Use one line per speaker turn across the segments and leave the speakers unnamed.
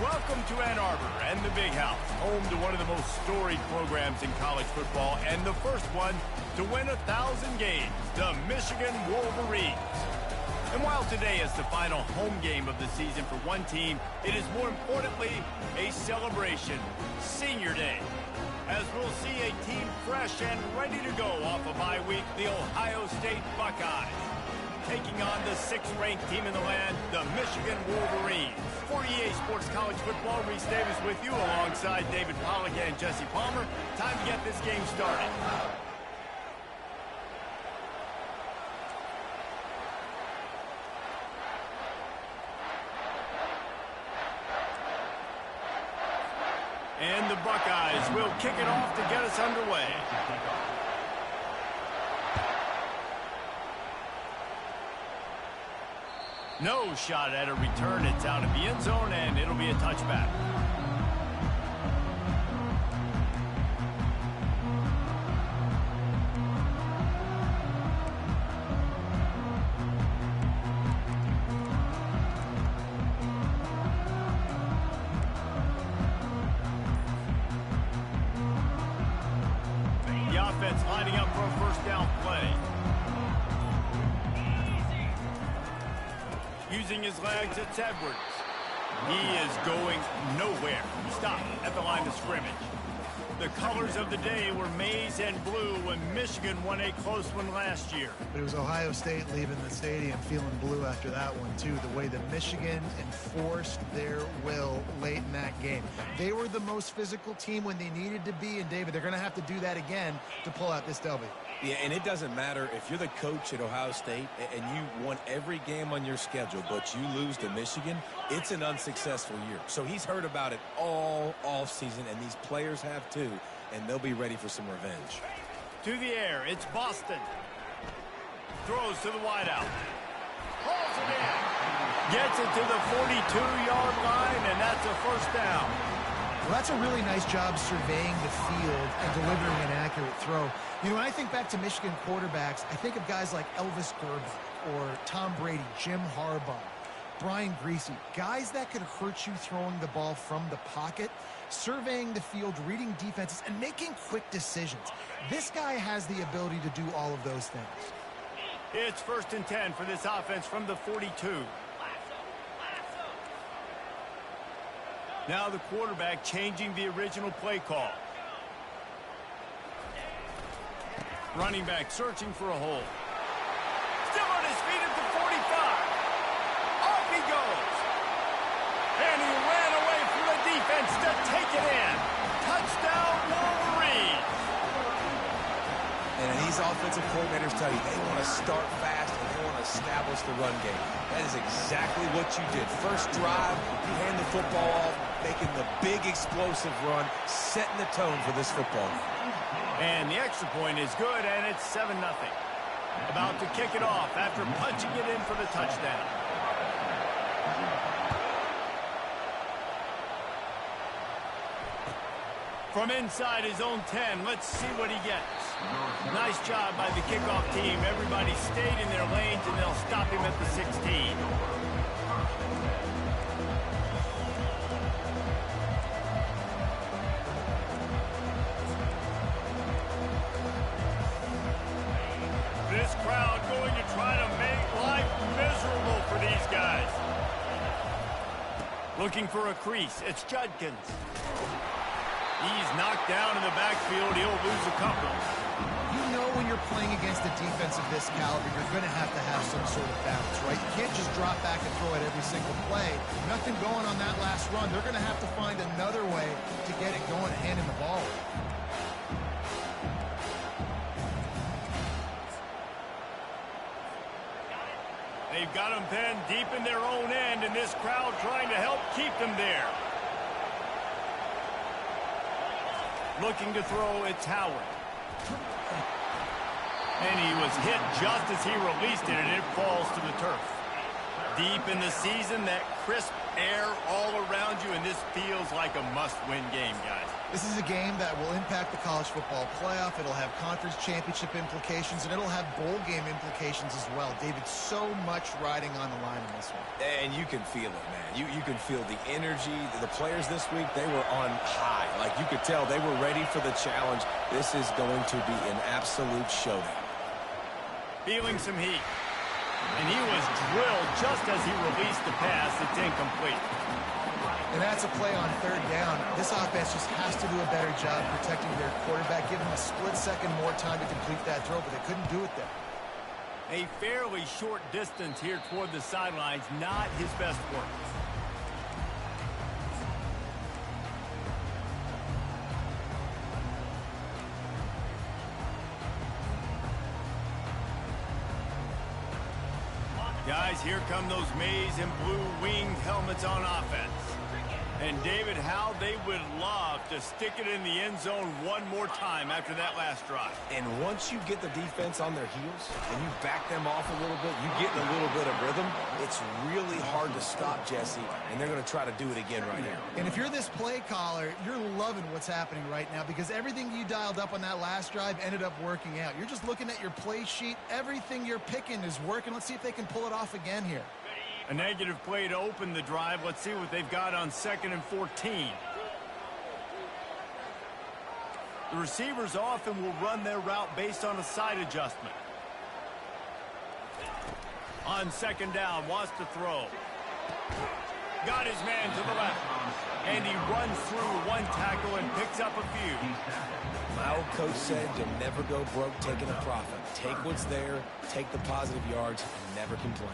Welcome to Ann Arbor and the Big House, home to one of the most storied programs in college football and the first one to win 1,000 games, the Michigan Wolverines. And while today is the final home game of the season for one team, it is more importantly a celebration, Senior Day, as we'll see a team fresh and ready to go off a bye week, the Ohio State Buckeyes, taking on the 6th-ranked team in the land, the Michigan Wolverines. For EA Sports College Football, Reese Davis with you alongside David Pollack and Jesse Palmer. Time to get this game started. And the Buckeyes will kick it off to get us underway. No shot at a return. It's out of the end zone, and it'll be a touchback. The offense lining up for a first down play. Using his legs, it's Edwards. He is going nowhere. Stop at the line of scrimmage. The colors of the day were maize and blue when Michigan won a close one last year.
But it was Ohio State leaving the stadium feeling blue after that one, too. The way that Michigan enforced their will late in that game. They were the most physical team when they needed to be, and David, they're going to have to do that again to pull out this W.
Yeah, and it doesn't matter if you're the coach at Ohio State and you won every game on your schedule, but you lose to Michigan, it's an unsuccessful year. So he's heard about it all offseason, and these players have too, and they'll be ready for some revenge.
To the air, it's Boston. Throws to the wideout. Pulls it in. Gets it to the 42-yard line, and that's a first down.
Well, that's a really nice job surveying the field and delivering an accurate throw. You know, when I think back to Michigan quarterbacks, I think of guys like Elvis Grbac or Tom Brady, Jim Harbaugh, Brian Griese, guys that could hurt you throwing the ball from the pocket, surveying the field, reading defenses, and making quick decisions. This guy has the ability to do all of those things.
It's 1st and 10 for this offense from the 42. Now the quarterback changing the original play call. Running back searching for a hole. Still on his feet at the 45. Off he goes. And he ran away from the defense to take it in. Touchdown Wolverines.
And these offensive coordinators tell you they want to start fast and they want to establish the run game. That is exactly what you did. First drive, you hand the football off, making the big explosive run, setting the tone for this football game.
And the extra point is good, and it's 7-0. About to kick it off after punching it in for the touchdown. From inside his own 10, let's see what he gets. Nice job by the kickoff team. Everybody stayed in their lanes, and they'll stop him at the 16. This crowd going to try to make life miserable for these guys. Looking for a crease. It's Judkins. He's knocked down in the backfield. He'll lose a couple.
You know when you're playing against a defense of this caliber, you're going to have some sort of balance, right? You can't just drop back and throw it every single play. Nothing going on that last run. They're going to have to find another way to get it going and hand him the ball.
They've got them pinned deep in their own end, and this crowd trying to help keep them there. Looking to throw, it's Howard. And he was hit just as he released it, and it falls to the turf. Deep in the season, that crisp air all around you, and this feels like a must-win game, guys.
This is a game that will impact the college football playoff. It'll have conference championship implications, and it'll have bowl game implications as well. David, so much riding on the line in this one.
And you can feel it, man. You can feel the energy. The players this week, they were on high. Like, you could tell they were ready for the challenge. This is going to be an absolute showdown.
Feeling some heat. And he was drilled just as he released the pass. It's incomplete.
And that's a play on third down. This offense just has to do a better job protecting their quarterback, give him a split second more time to complete that throw, but they couldn't do it there.
A fairly short distance here toward the sidelines, not his best work. Guys, here come those maize and blue winged helmets on offense. And, David, how they would love to stick it in the end zone one more time after that last drive.
And once you get the defense on their heels and you back them off a little bit, you get a little bit of rhythm, it's really hard to stop, Jesse, and they're going to try to do it again right here.
And if you're this play caller, you're loving what's happening right now because everything you dialed up on that last drive ended up working out. You're just looking at your play sheet. Everything you're picking is working. Let's see if they can pull it off again here.
A negative play to open the drive. Let's see what they've got on 2nd and 14. The receivers often will run their route based on a side adjustment. On 2nd down, wants to throw. Got his man to the left. And he runs through one tackle and picks up a few.
My old coach said you'll never go broke taking a profit. Take what's there, take the positive yards, and never complain.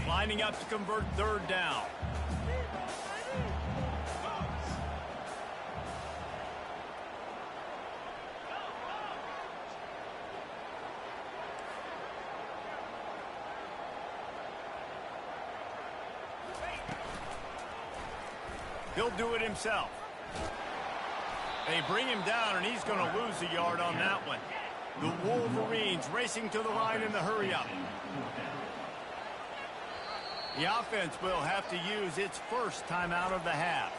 Lining up to convert 3rd down. He'll do it himself. They bring him down, and he's going to lose a yard on that one. The Wolverines racing to the line in the hurry-up. The offense will have to use its first timeout of the half.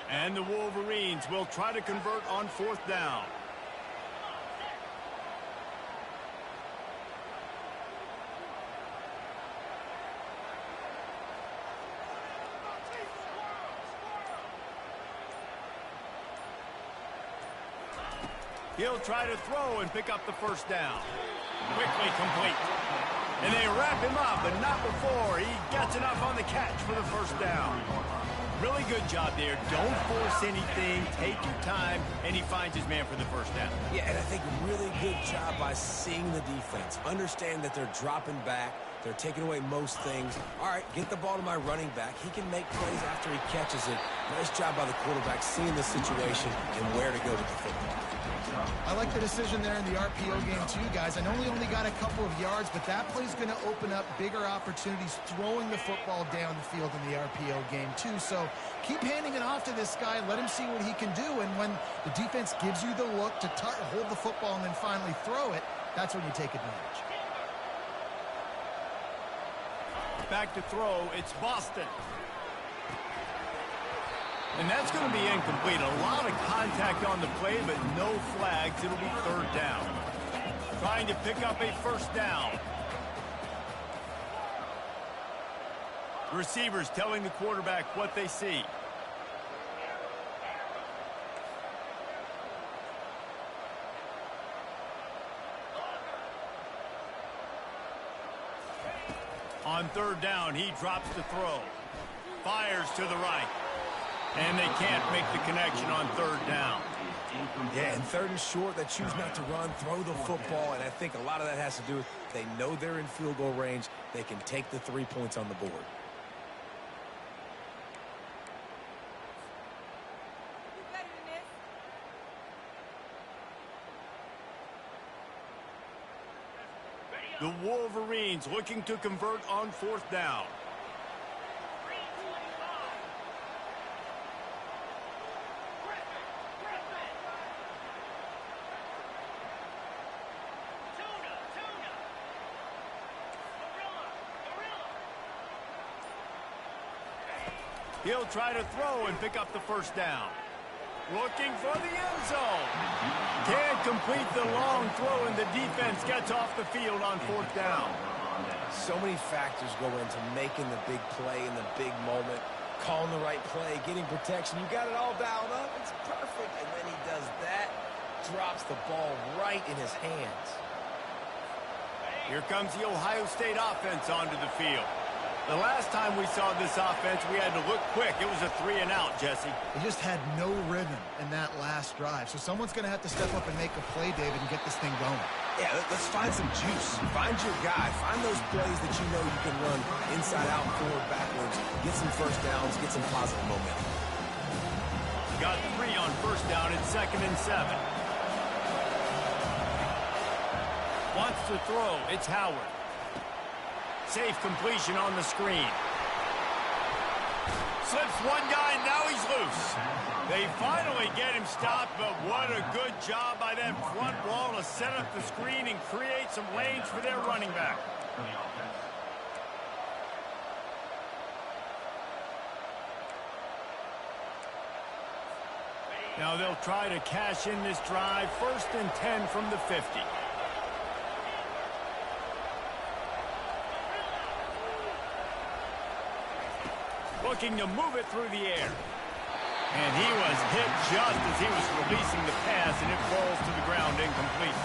And the Wolverines will try to convert on 4th down. He'll try to throw and pick up the 1st down. Quickly complete. And they wrap him up, but not before he gets enough on the catch for the 1st down. Really good job there. Don't force anything. Take your time, and he finds his man for the 1st down.
Yeah, and I think really good job by seeing the defense. Understand that they're dropping back. They're taking away most things. All right, get the ball to my running back. He can make plays after he catches it. Nice job by the quarterback seeing the situation and where to go with the football.
I like the decision there in the RPO game too, guys. I know we only got a couple of yards, but that play's going to open up bigger opportunities throwing the football down the field in the RPO game too. So keep handing it off to this guy and let him see what he can do. And when the defense gives you the look to hold the football and then finally throw it, that's when you take advantage.
Back to throw, it's Boston. And that's going to be incomplete. A lot of contact on the play, but no flags. It'll be 3rd down. Trying to pick up a 1st down. Receivers telling the quarterback what they see. On 3rd down, he drops to throw. Fires to the right. And they can't make the connection on 3rd down.
Yeah, and 3rd and short, they choose not to run, throw the football, and I think a lot of that has to do with they know they're in field goal range. They can take the 3 points on the board.
The Wolverines looking to convert on 4th down. He'll try to throw and pick up the first down. Looking for the end zone. Can't complete the long throw, and the defense gets off the field on fourth down.
So many factors go into making the big play in the big moment. Calling the right play, getting protection. You got it all dialed up. It's perfect. And then he does that. Drops the ball right in his hands.
Here comes the Ohio State offense onto the field. The last time we saw this offense, we had to look quick. It was a 3-and-out, Jesse.
They just had no rhythm in that last drive. So someone's going to have to step up and make a play, David, and get this thing going.
Yeah, let's find some juice. Find your guy. Find those plays that you know you can run inside out, forward, backwards. Get some first downs. Get some positive momentum.
Got 3 on first down at 2nd and 7. Wants to throw. It's Howard. Safe completion on the screen. Slips one guy, and now he's loose. They finally get him stopped, but what a good job by that front wall to set up the screen and create some lanes for their running back. Now they'll try to cash in this drive. 1st and 10 from the 50. Looking to move it through the air. And he was hit just as he was releasing the pass, and it falls to the ground incomplete.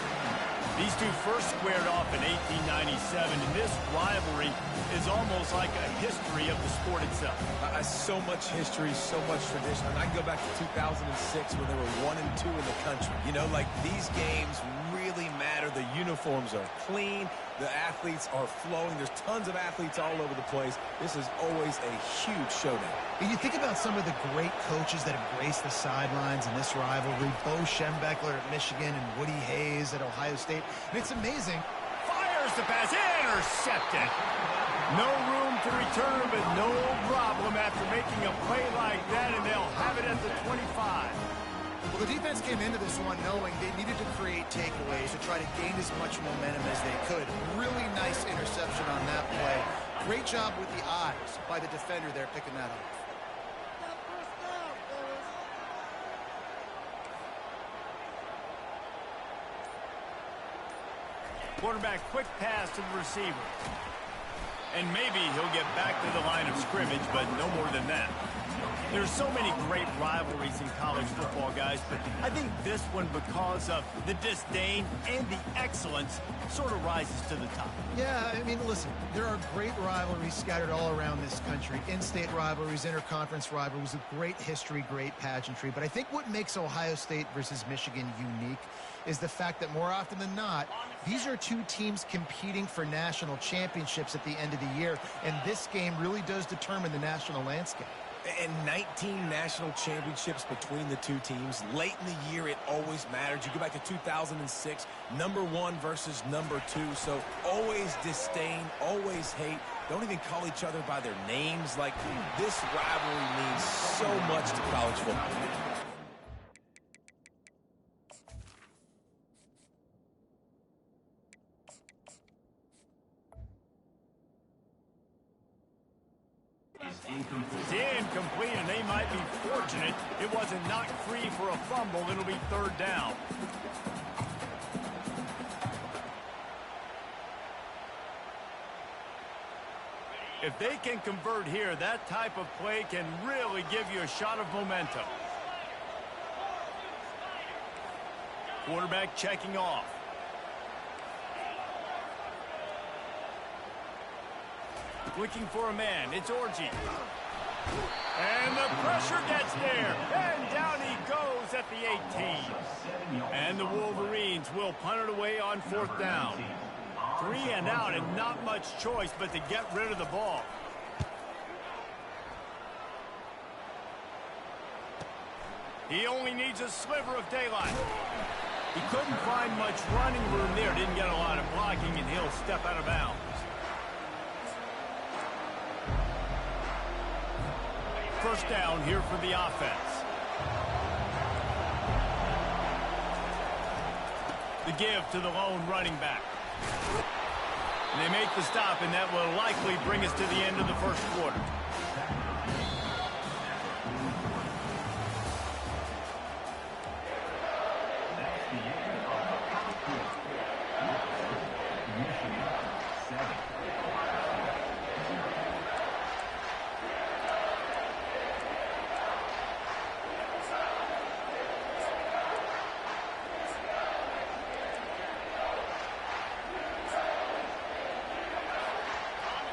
These two first squared off in 1897, and this rivalry is almost like a history of the sport itself.
So much history, so much tradition. And I can go back to 2006 when they were 1 and 2 in the country. You know, like these games really matter. The uniforms are clean. The athletes are flowing. There's tons of athletes all over the place. This is always a huge showdown.
And you think about some of the great coaches that have graced the sidelines in this rivalry. Bo Schembechler at Michigan and Woody Hayes at Ohio State. And it's amazing.
Fires the pass. Intercepted. No room to return, but no problem after making a play like that, and they'll have it at the 25.
Well, the defense came into this one knowing they needed to create takeaways to try to gain as much momentum as they could. Really nice interception on that play. Great job with the eyes by the defender there picking that up.
Quarterback quick pass to the receiver. And maybe he'll get back to the line of scrimmage, but no more than that. There's so many great rivalries in college football, guys, but I think this one, because of the disdain and the excellence, sort of rises to the top.
Yeah, I mean, listen, there are great rivalries scattered all around this country. In-state rivalries, interconference rivalries with great history, great pageantry. But I think what makes Ohio State versus Michigan unique is the fact that more often than not, these are two teams competing for national championships at the end of the year, and this game really does determine the national landscape.
And 19 national championships between the two teams. Late in the year, it always mattered. You go back to 2006, #1 versus #2. So always disdain, always hate. Don't even call each other by their names. Like, this rivalry means so much to college football.
It's incomplete, and they might be fortunate it wasn't knocked free for a fumble. It'll be 3rd down. If they can convert here, that type of play can really give you a shot of momentum. Quarterback checking off. Looking for a man. It's Orji. And the pressure gets there. And down he goes at the 18. And the Wolverines will punt it away on 4th down. 3 and out, and not much choice but to get rid of the ball. He only needs a sliver of daylight. He couldn't find much running room there. Didn't get a lot of blocking, and he'll step out of bounds. First down here for the offense. The give to the lone running back. And they make the stop, and that will likely bring us to the end of the first quarter.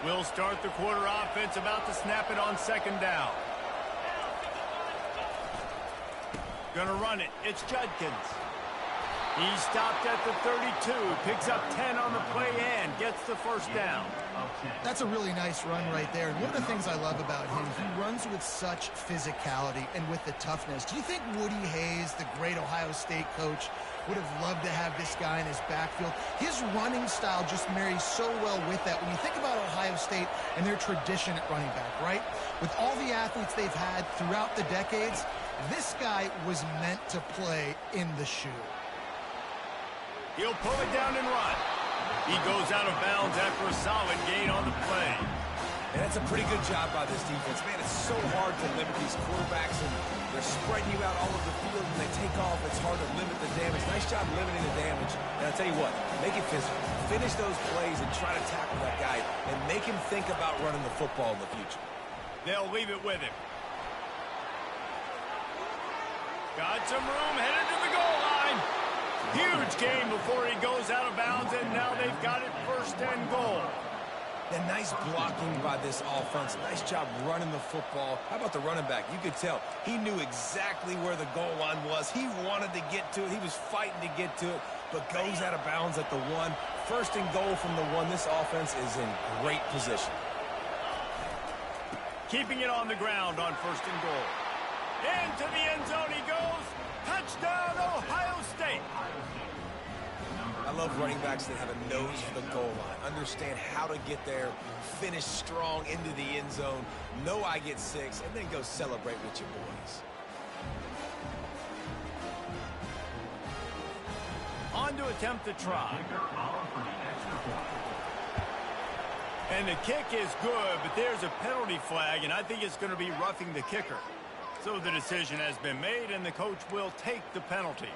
We'll start the quarter offense, about to snap it on second down. Gonna run it. It's Judkins. He stopped at the 32, picks up 10 on the play and gets the first down.
That's a really nice run right there. And one of the things I love about him, he runs with such physicality and with the toughness. Do you think Woody Hayes, the great Ohio State coach, would have loved to have this guy in his backfield? His running style just marries so well with that. When you think about Ohio State and their tradition at running back, right? With all the athletes they've had throughout the decades, this guy was meant to play in the shoe.
He'll pull it down and run. He goes out of bounds after a solid gain on the play.
And that's a pretty good job by this defense. Man, it's so hard to limit these quarterbacks, and they're spreading you out all over the field. When they take off, it's hard to limit the damage. Nice job limiting the damage. And I'll tell you what, make it physical. Finish those plays and try to tackle that guy and make him think about running the football in the future.
They'll leave it with him. Got some room, headed to the goal line. Huge gain before he goes out of bounds, and now they've got it first and goal.
And nice blocking by this offense. Nice job running the football. How about the running back? You could tell he knew exactly where the goal line was. He wanted to get to it. He was fighting to get to it, but goes out of bounds at the 1. First and goal from the 1. This offense is in great position.
Keeping it on the ground on first and goal. Into the end zone he goes. Touchdown, Ohio State.
I love running backs that have a nose for the goal line. Understand how to get there, finish strong into the end zone, know I get 6, and then go celebrate with your boys.
On to attempt the try. And the kick is good, but there's a penalty flag, and I think it's going to be roughing the kicker. So the decision has been made, and the coach will take the penalty.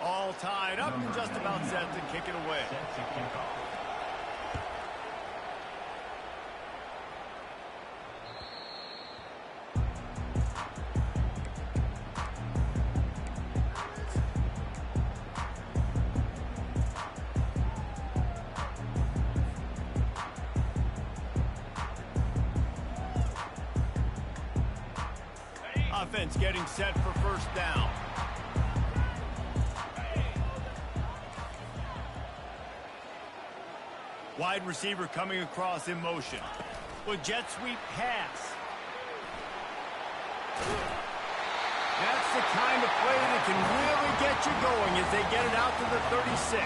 All tied up and just about set to kick it away. Offense getting set for first down. Wide receiver coming across in motion. With jet sweep pass. That's the kind of play that can really get you going as they get it out to the 36.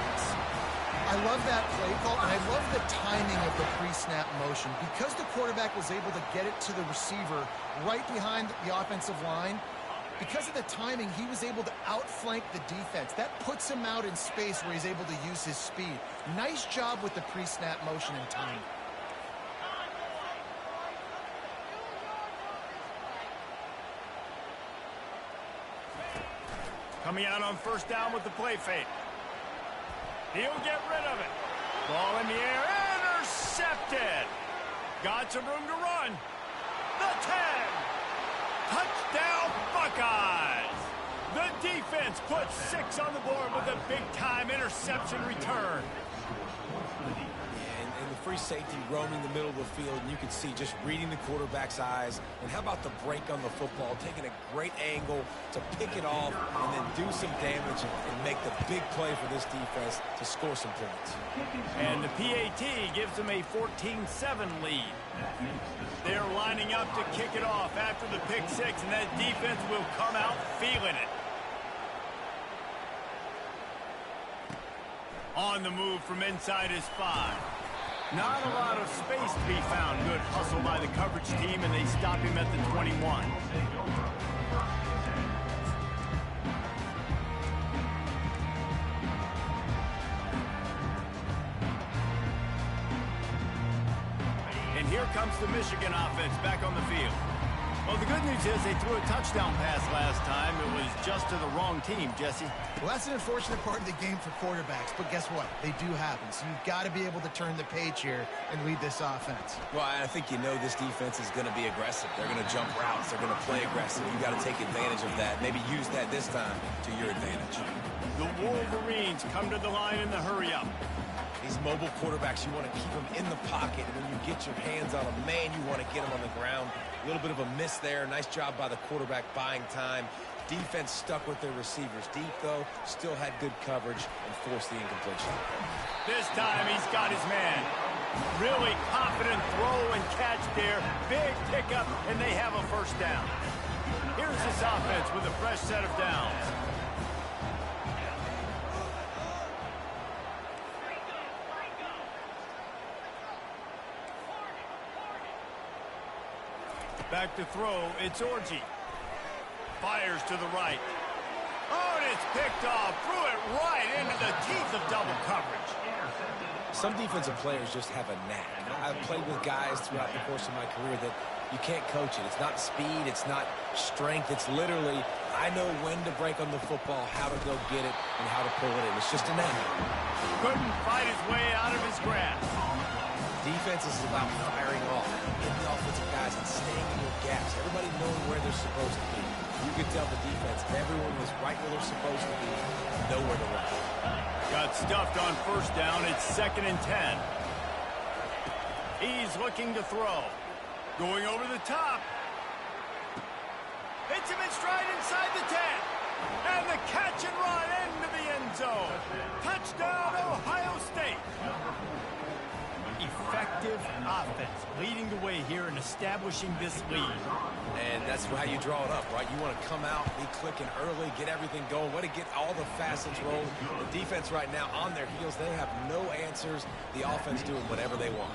I love that play call, and I love the timing of the pre-snap motion. Because the quarterback was able to get it to the receiver right behind the offensive line, because of the timing, he was able to outflank the defense. That puts him out in space where he's able to use his speed. Nice job with the pre-snap motion and timing.
Coming out on first down with the play fake. He'll get rid of it. Ball in the air, intercepted. Got some room to run. The 10. Touchdown, Buckeyes. The defense puts 6 on the board with a big-time interception return.
And the free safety roaming the middle of the field, and you can see just reading the quarterback's eyes. And how about the break on the football, taking a great angle to pick it off and then do some damage and make the big play for this defense to score some points.
And the PAT gives them a 14-7 lead. They're lining up to kick it off after the pick 6, and that defense will come out feeling it. On the move from inside his 5. Not a lot of space to be found. Good hustle by the coverage team, and they stop him at the 21. And here comes the Michigan offense back on the field. Well, the good news is they threw a touchdown pass last time. It was just to the wrong team, Jesse.
Well, that's an unfortunate part of the game for quarterbacks, but guess what? They do happen. So you've got to be able to turn the page here and lead this offense.
Well, I think you know this defense is going to be aggressive. They're going to jump routes. They're going to play aggressive. You've got to take advantage of that. Maybe use that this time to your advantage.
The Wolverines come to the line in the hurry-up.
These mobile quarterbacks, you want to keep them in the pocket. And when you get your hands on them, man, you want to get them on the ground. A little bit of a miss there. Nice job by the quarterback buying time. Defense stuck with their receivers deep, though. Still had good coverage and forced the incompletion.
This time he's got his man. Really confident throw and catch there. Big pickup, and they have a first down. Here's this offense with a fresh set of downs. Back to throw, it's Orji. Fires to the right. Oh, and it's picked off. Threw it right into the teeth of double coverage.
Some defensive players just have a knack. I've played with guys throughout the course of my career that you can't coach it. It's not speed. It's not strength. It's literally, I know when to break on the football, how to go get it, and how to pull it in. It's just a knack.
Couldn't fight his way out of his grasp.
Defense is about firing off, getting the offensive guys and staying in your gaps. Everybody knowing where they're supposed to be. You could tell the defense, everyone was right where they're supposed to be, nowhere to run.
Got stuffed on first down. It's 2nd and 10. He's looking to throw. Going over the top. Hits him in stride inside the 10. And the catch and run into the end zone. Touchdown, Ohio State. Effective offense, leading the way here and establishing this lead.
And that's how you draw it up, right? You want to come out, be clicking early, get everything going, want to get all the facets rolling. The defense right now on their heels, they have no answers. The offense doing whatever they want.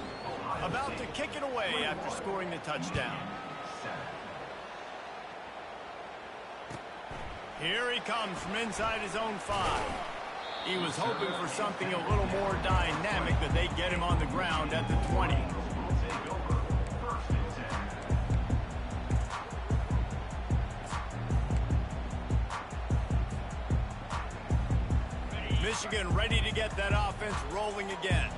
About to kick it away after scoring the touchdown. Here he comes from inside his own 5. He was hoping for something a little more dynamic, but they get him on the ground at the 20. Michigan ready to get that offense rolling again.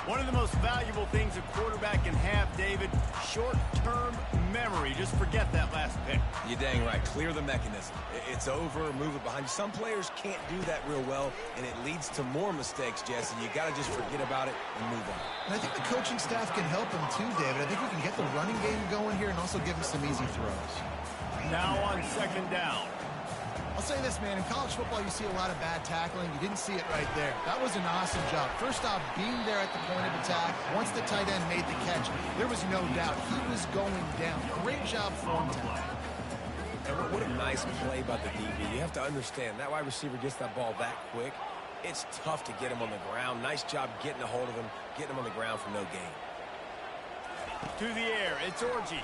One of the most valuable things a quarterback can have, David, short-term memory. Just forget that last pick.
You're dang right. Clear the mechanism. It's over, move it behind you. Some players can't do that real well, and it leads to more mistakes, Jesse. You got to just forget about it and move on.
And I think the coaching staff can help him too, David. I think we can get the running game going here and also give him some easy throws.
Now on 2nd down.
I'll say this, man. In college football, you see a lot of bad tackling. You didn't see it right there. That was an awesome job. First off, being there at the point of attack. Once the tight end made the catch, there was no doubt he was going down. Great job for him tonight.
And what a nice play by the DB. You have to understand, that wide receiver gets that ball that quick. It's tough to get him on the ground. Nice job getting a hold of him, getting him on the ground for no gain.
To the air, it's Orji.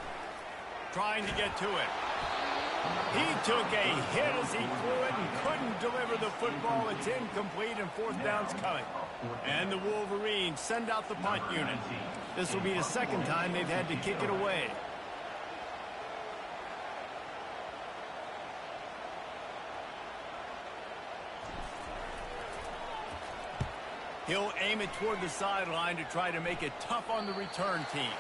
Trying to get to it. He took a hit as he threw it and couldn't deliver the football. It's incomplete and 4th down's coming. And the Wolverines send out the punt unit. This will be the 2nd time they've had to kick it away. He'll aim it toward the sideline to try to make it tough on the return team.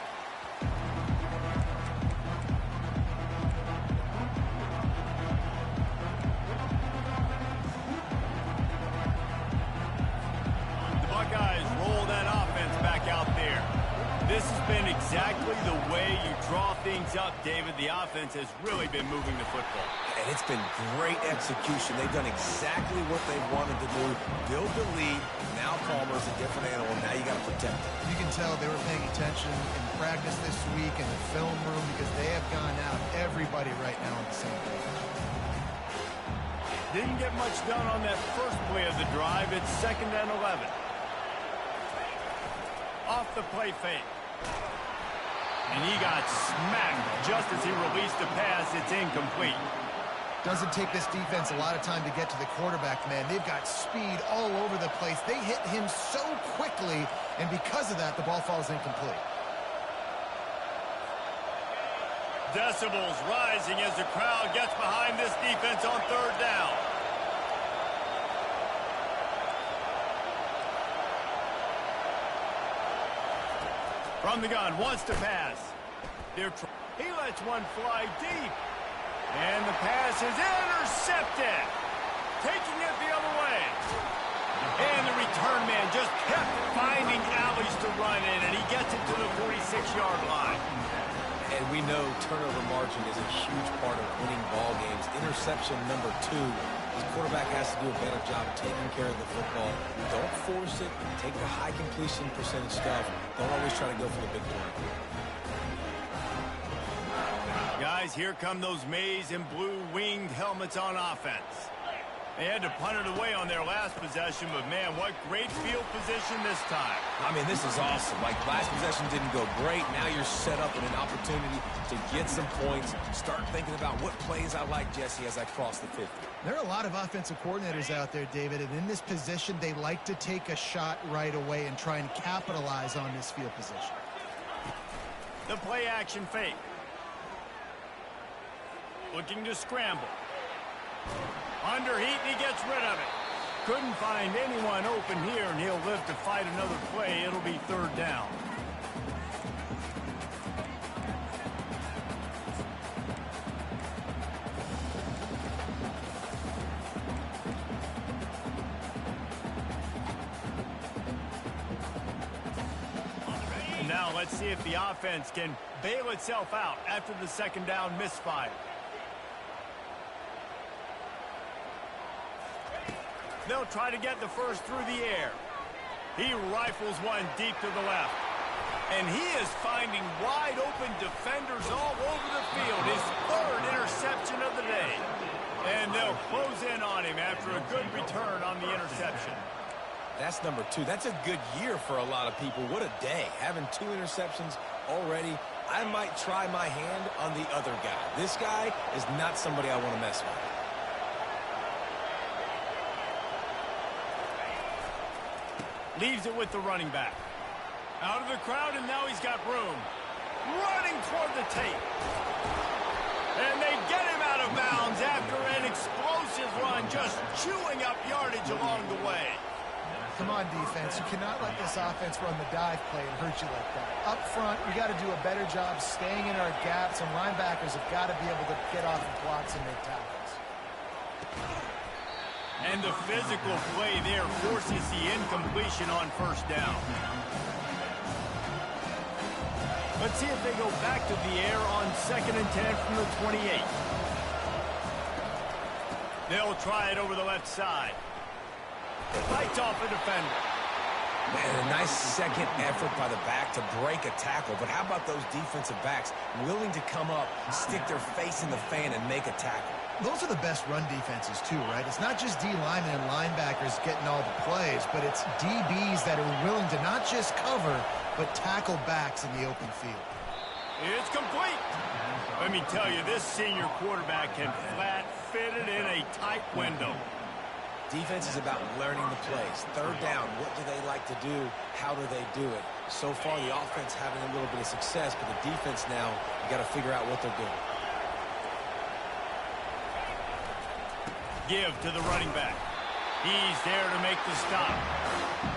This has been exactly the way you draw things up, David. The offense has really been moving the football.
And it's been great execution. They've done exactly what they wanted to do. Build the lead. Now Palmer's a different animal. Now you got to protect it.
You can tell they were paying attention in practice this week in the film room because they have gone out, everybody right now on the same page.
Didn't get much done on that first play of the drive. It's 2nd and 11. Off the play fake. And he got smacked just as he released the pass. It's incomplete.
Doesn't take this defense a lot of time to get to the quarterback, man. They've got speed all over the place. They hit him so quickly, and because of that, the ball falls incomplete.
Decibels rising as the crowd gets behind this defense on 3rd down. From the gun, wants to pass. He lets one fly deep. And the pass is intercepted. Taking it the other way. And the return man just kept firing. run in, and he gets it to the 46-yard line.
And we know turnover margin is a huge part of winning ball games. Interception number 2. His quarterback has to do a better job taking care of the football. Don't force it. Take the high completion percentage stuff. Don't always try to go for the big play.
Guys, here come those maize and blue winged helmets on offense. They had to punt it away on their last possession, but man, what great field position this time.
I mean, this is awesome. Like, last possession didn't go great. Now you're set up with an opportunity to get some points. Start thinking about what plays I like, Jesse, as I cross the 50.
There are a lot of offensive coordinators out there, David, and in this position, they like to take a shot right away and try and capitalize on this field position.
The play action fake. Looking to scramble. Underheat, and he gets rid of it. Couldn't find anyone open here, and he'll live to fight another play. It'll be 3rd down. And now let's see if the offense can bail itself out after the 2nd down misfire. They'll try to get the first through the air. He rifles one deep to the left. And he is finding wide open defenders all over the field. His 3rd interception of the day. And they'll close in on him after a good return on the interception.
That's number 2. That's a good year for a lot of people. What a day. Having 2 interceptions already. I might try my hand on the other guy. This guy is not somebody I want to mess with.
Leaves it with the running back. Out of the crowd, and now he's got room. Running toward the tape. And they get him out of bounds after an explosive run, just chewing up yardage along the way.
Come on, defense. You cannot let this offense run the dive play and hurt you like that. Up front, we got to do a better job staying in our gaps, and linebackers have got to be able to get off of blocks and make tackles.
And the physical play there forces the incompletion on 1st down. Let's see if they go back to the air on 2nd and 10 from the 28. They'll try it over the left side. Fights off a defender.
Man, a nice second effort by the back to break a tackle. But how about those defensive backs willing to come up, stick their face in the fan, and make a tackle?
Those are the best run defenses, too, right? It's not just D linemen and linebackers getting all the plays, but it's DBs that are willing to not just cover, but tackle backs in the open field.
It's complete. Let me tell you, this senior quarterback can flat fit it in a tight window.
Defense is about learning the plays. 3rd down, what do they like to do? How do they do it? So far, the offense having a little bit of success, but the defense now, you got to figure out what they're doing.
Give to the running back. He's there to make the stop.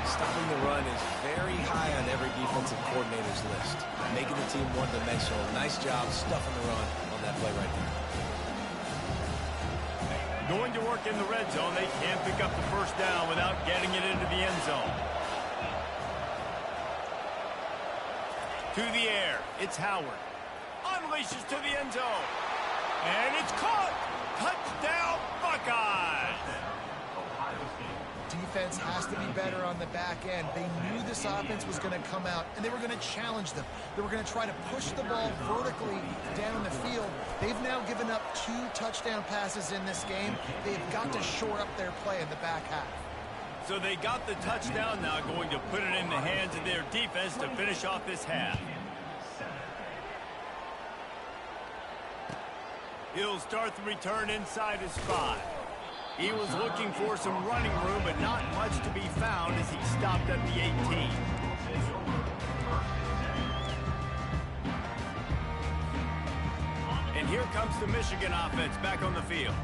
Stopping the run is very high on every defensive coordinator's list. Making the team one-dimensional. Nice job stuffing the run on that play right there.
Going to work in the red zone. They can't pick up the 1st down without getting it into the end zone. To the air. It's Howard. Unleashes to the end zone. And it's caught. Touchdown, Buckeyes!
Defense has to be better on the back end. They knew this offense was going to come out, and they were going to challenge them. They were going to try to push the ball vertically down the field. They've now given up 2 touchdown passes in this game. They've got to shore up their play in the back half.
So they got the touchdown, now going to put it in the hands of their defense to finish off this half. He'll start the return inside his 5. He was looking for some running room, but not much to be found as he stopped at the 18. And here comes the Michigan offense back on the field.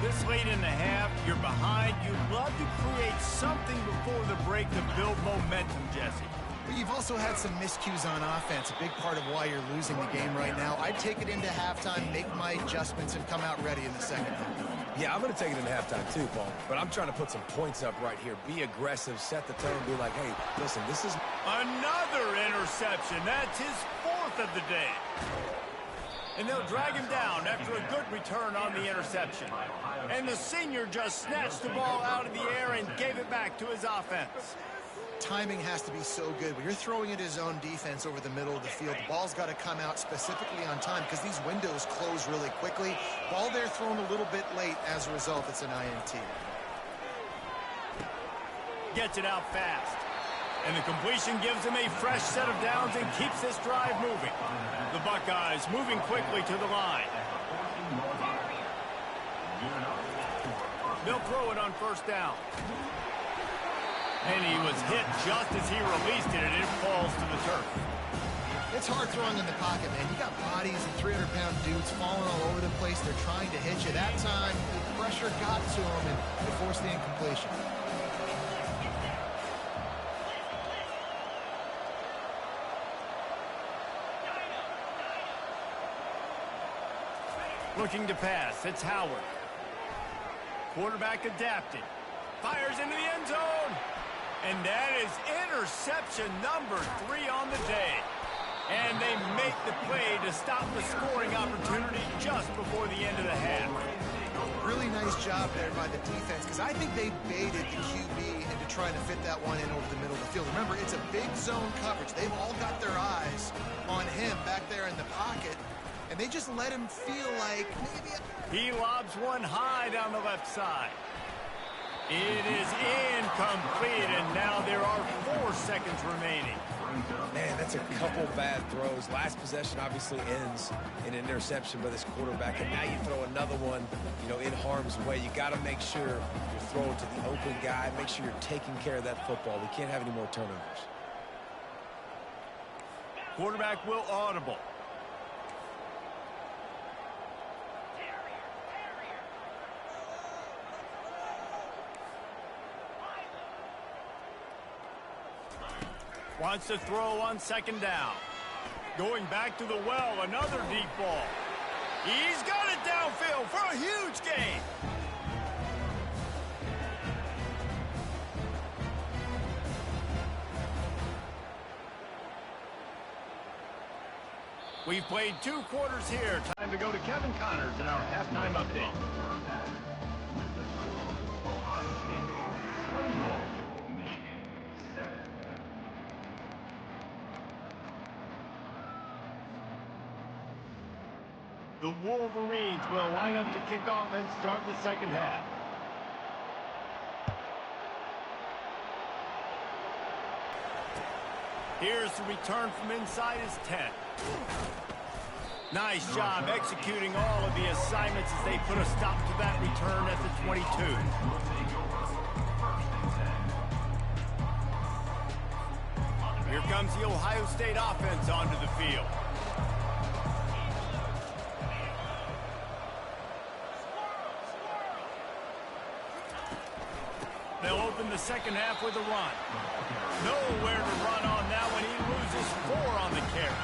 This late in the half, you're behind. You'd love to create something before the break to build momentum, Jesse.
But you've also had some miscues on offense, a big part of why you're losing the game right now. I'd take it into halftime, make my adjustments, and come out ready in the 2nd half.
Yeah, I'm going to take it in halftime too, Paul. But I'm trying to put some points up right here. Be aggressive, set the tone, be like, hey, listen, this is...
Another interception. That's his 4th of the day. And they'll drag him down after a good return on the interception. And the senior just snatched the ball out of the air and gave it back to his offense.
Timing has to be so good. When you're throwing at his own defense over the middle of the field, the ball's got to come out specifically on time because these windows close really quickly. Ball there thrown a little bit late. As a result, it's an INT.
Gets it out fast. And the completion gives him a fresh set of downs and keeps this drive moving. The Buckeyes moving quickly to the line. They'll throw it on first down. And he was hit just as he released it, and it falls to the turf.
It's hard throwing in the pocket, man. You got bodies and 300-pound dudes falling all over the place. They're trying to hit you. That time, the pressure got to him, and it forced the incompletion.
Looking to pass, it's Howard. Quarterback adapting. Fires into the end zone. And that is interception number 3 on the day. And they make the play to stop the scoring opportunity just before the end of the half.
Really nice job there by the defense because I think they baited the QB into trying to fit that one in over the middle of the field. Remember, it's a big zone coverage. They've all got their eyes on him back there in the pocket. And they just let him feel like maybe...
He lobs one high down the left side. It is incomplete, and now there are 4 seconds remaining.
Man, that's a couple bad throws. Last possession obviously ends in an interception by this quarterback, and now you throw another one, in harm's way. You got to make sure you're throwing to the open guy. Make sure you're taking care of that football. We can't have any more turnovers.
Quarterback will audible. Wants to throw on second down. Going back to the well, another deep ball. He's got it downfield for a huge gain. We've played 2 quarters here. Time to go to Kevin Connors in our halftime update. The Wolverines will line up to kick off and start the second half. Here's the return from inside his 10. Nice job executing all of the assignments as they put a stop to that return at the 22. Here comes the Ohio State offense onto the field. They'll open the second half with a run. Nowhere to run on that one. He loses 4 on the carry.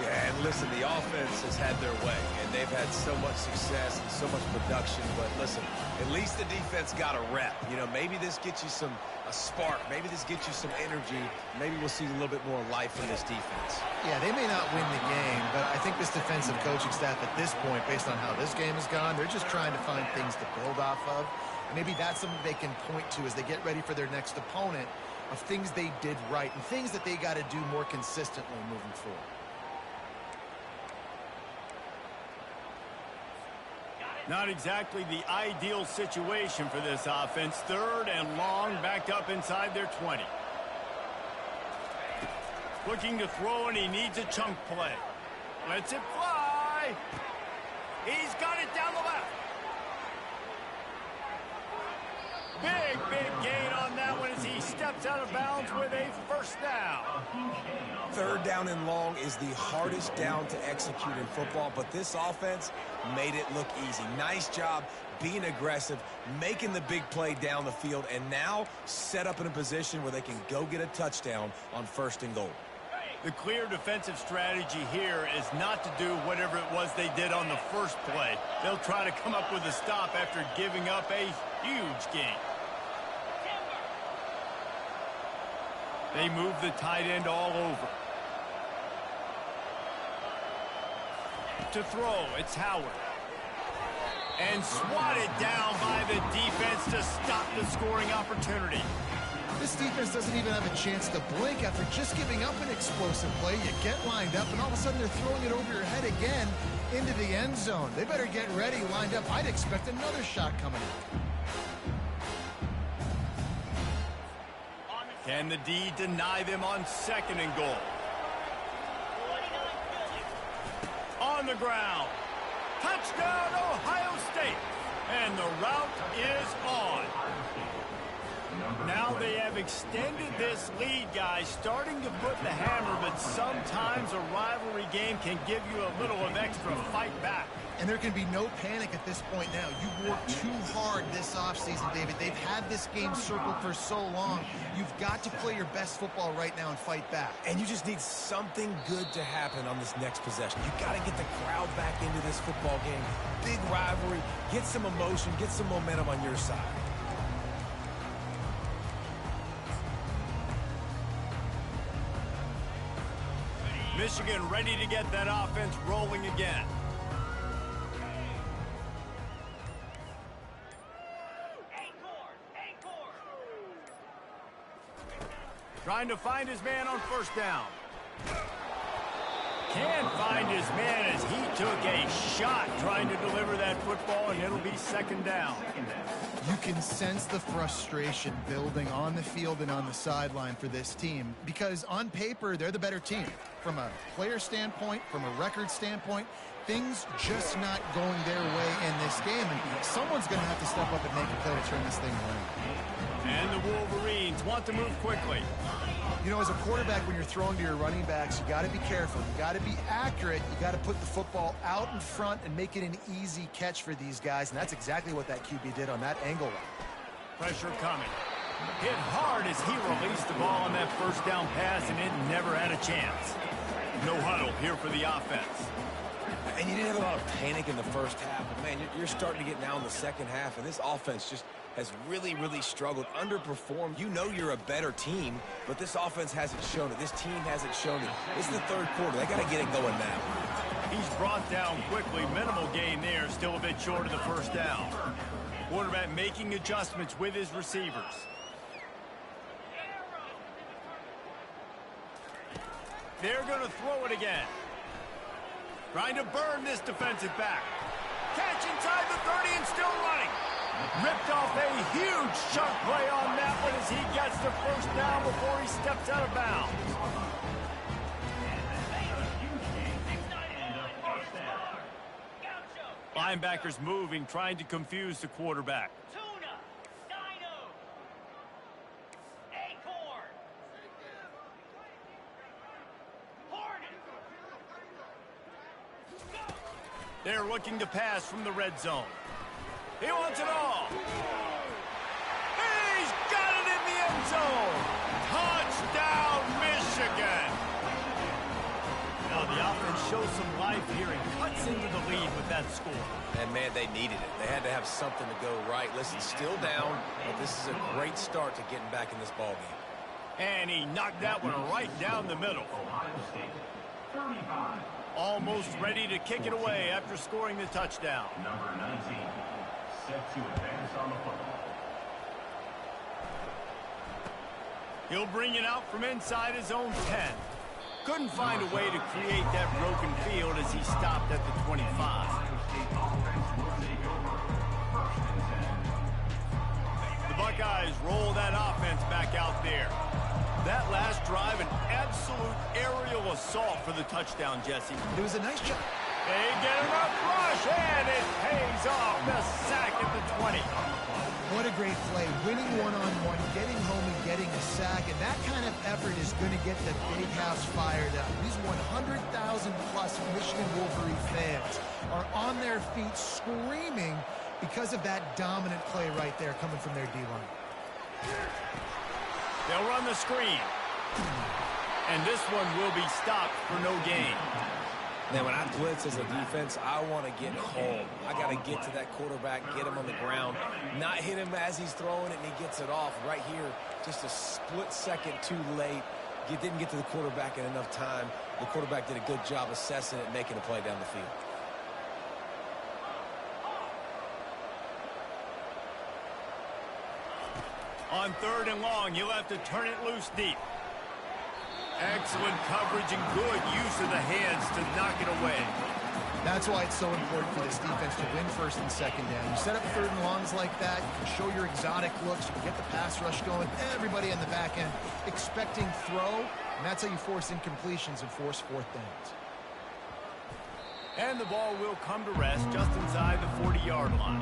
Yeah, and listen, the offense has had their way, and they've had so much success and so much production. But listen, at least the defense got a rep. Maybe this gets you a spark. Maybe this gets you some energy. Maybe we'll see a little bit more life in this defense.
Yeah, they may not win the game, but I think this defensive coaching staff at this point, based on how this game has gone, they're just trying to find things to build off of. Maybe that's something they can point to as they get ready for their next opponent of things they did right and things that they got to do more consistently moving forward.
Not exactly the ideal situation for this offense. 3rd and long, backed up inside their 20. Looking to throw, and he needs a chunk play. Lets it fly. He's got it down the left. Big gain on that one as he steps out of bounds with a first down.
3rd down and long is the hardest down to execute in football, but this offense made it look easy. Nice job being aggressive, making the big play down the field, and now set up in a position where they can go get a touchdown on 1st and goal.
The clear defensive strategy here is not to do whatever it was they did on the first play. They'll try to come up with a stop after giving up a huge gain. They move the tight end all over. To throw, it's Howard. And swatted down by the defense to stop the scoring opportunity.
This defense doesn't even have a chance to blink after just giving up an explosive play. You get lined up, and all of a sudden they're throwing it over your head again into the end zone. They better get ready, lined up. I'd expect another shot coming up.
Can the D deny them on 2nd and goal? On the ground. Touchdown, Ohio State. And the route is on. Now they have extended this lead, guys, starting to put the hammer, but sometimes a rivalry game can give you a little of extra fight back.
And there can be no panic at this point now. You worked too hard this offseason, David. They've had this game circled for so long. You've got to play your best football right now and fight back.
And you just need something good to happen on this next possession. You got to get the crowd back into this football game. Big rivalry. Get some emotion. Get some momentum on your side.
Michigan ready to get that offense rolling again. Trying to find his man on 1st down. Can't find his man as he took a shot trying to deliver that football, and it'll be 2nd down.
You can sense the frustration building on the field and on the sideline for this team because on paper, they're the better team. From a player standpoint, from a record standpoint, things just not going their way in this game, and someone's going to have to step up and make a play to turn this thing around.
And the Wolverines want to move quickly.
You know, as a quarterback, when you're throwing to your running backs, you got to be careful. You got to be accurate. You got to put the football out in front and make it an easy catch for these guys, and that's exactly what that QB did on that angle route.
Pressure coming. Hit hard as he released the ball on that 1st down pass, and it never had a chance. No huddle here for the offense.
And you didn't have a lot of panic in the 1st half, but man, you're starting to get now in the 2nd half, and this offense just has really struggled, underperformed. You know you're a better team, but this offense hasn't shown it. This team hasn't shown it. This is the 3rd quarter. They got to get it going now.
He's brought down quickly. Minimal gain there, still a bit short of the 1st down. Quarterback making adjustments with his receivers. They're going to throw it again. Trying to burn this defensive back. Catch inside the 30 and still running. Ripped off a huge chunk play on that one as he gets the 1st down before he steps out of bounds. Linebackers moving, trying to confuse the quarterback. They're looking to pass from the red zone. He wants it all. He's got it in the end zone. Touchdown, Michigan. Now the offense shows some life here and cuts into the lead with that score.
And, man, they needed it. They had to have something to go right. Listen, still down, but this is a great start to getting back in this ballgame.
And he knocked that one right down the middle. Almost ready to kick it away after scoring the touchdown.
Number 19, set to advance on the football.
He'll bring it out from inside his own 10. Couldn't find a way to create that broken field as he stopped at the 25. The Buckeyes roll that offense back out there. That last drive, an absolute aerial assault for the touchdown, Jesse.
It was a nice job.
They get him a rush, and it pays off. The sack at the 20.
What a great play. Winning one-on-one, getting home and getting a sack, and that kind of effort is going to get the big house fired up. These 100,000-plus Michigan Wolverine fans are on their feet screaming because of that dominant play right there coming from their D-line.
They'll run the screen. And this one will be stopped for no gain.
Now, when I blitz as a defense, I want to get home. I got to get to that quarterback, get him on the ground, not hit him as he's throwing it, and he gets it off. Right here, just a split second too late. You didn't get to the quarterback in enough time. The quarterback did a good job assessing it, making a play down the field.
On 3rd and long, you'll have to turn it loose deep. Excellent coverage and good use of the hands to knock it away.
That's why it's so important for this defense to win 1st and 2nd down. You set up 3rd and longs like that, you can show your exotic looks, you can get the pass rush going, everybody in the back end expecting throw, and that's how you force incompletions and force 4th downs.
And the ball will come to rest just inside the 40-yard line.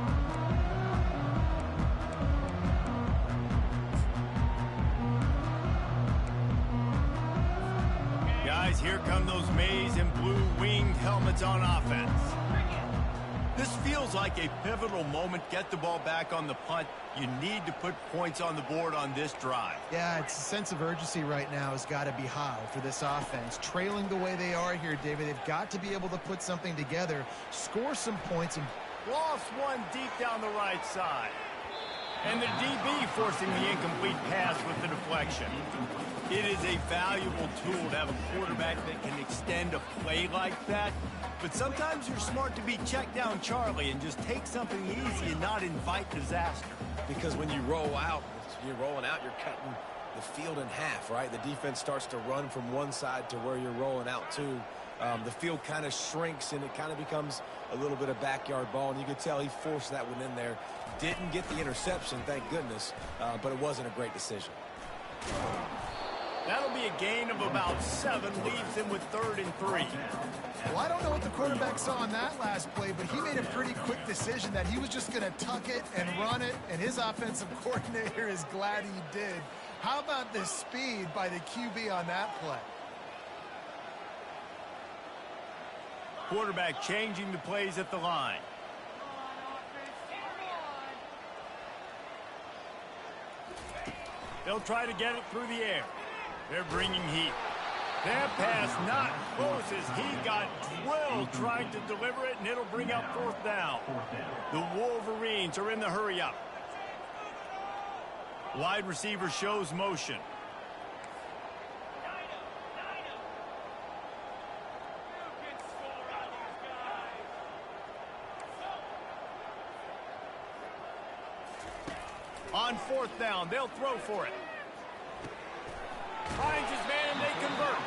Guys, here come those maize and blue winged helmets on offense. This feels like a pivotal moment. Get the ball back on the punt. You need to put points on the board on this drive.
Yeah, it's a sense of urgency right now has got to be high for this offense. Trailing the way they are here, David, they've got to be able to put something together, score some points. And
lost one deep down the right side. And the DB forcing the incomplete pass with the deflection. It is a valuable tool to have a quarterback that can extend a play like that. But sometimes you're smart to be check down Charlie and just take something easy and not invite disaster.
Because when you roll out, you're rolling out, you're cutting the field in half, right? The defense starts to run from one side to where you're rolling out to. The field kind of shrinks and it kind of becomes a little bit of backyard ball. And you could tell he forced that one in there. Didn't get the interception, thank goodness, but it wasn't a great decision.
That'll be a gain of about 7, leaves him with 3rd and 3.
Well, I don't know what the quarterback saw on that last play, but he made a pretty quick decision that he was just going to tuck it and run it, and his offensive coordinator is glad he did. How about the speed by the QB on that play?
Quarterback changing the plays at the line. They'll try to get it through the air. They're bringing heat. That pass not close as he got drilled trying to deliver it, and it'll bring up 4th down. The Wolverines are in the hurry-up. Wide receiver shows motion. On 4th down, they'll throw for it. Finds his man, they convert.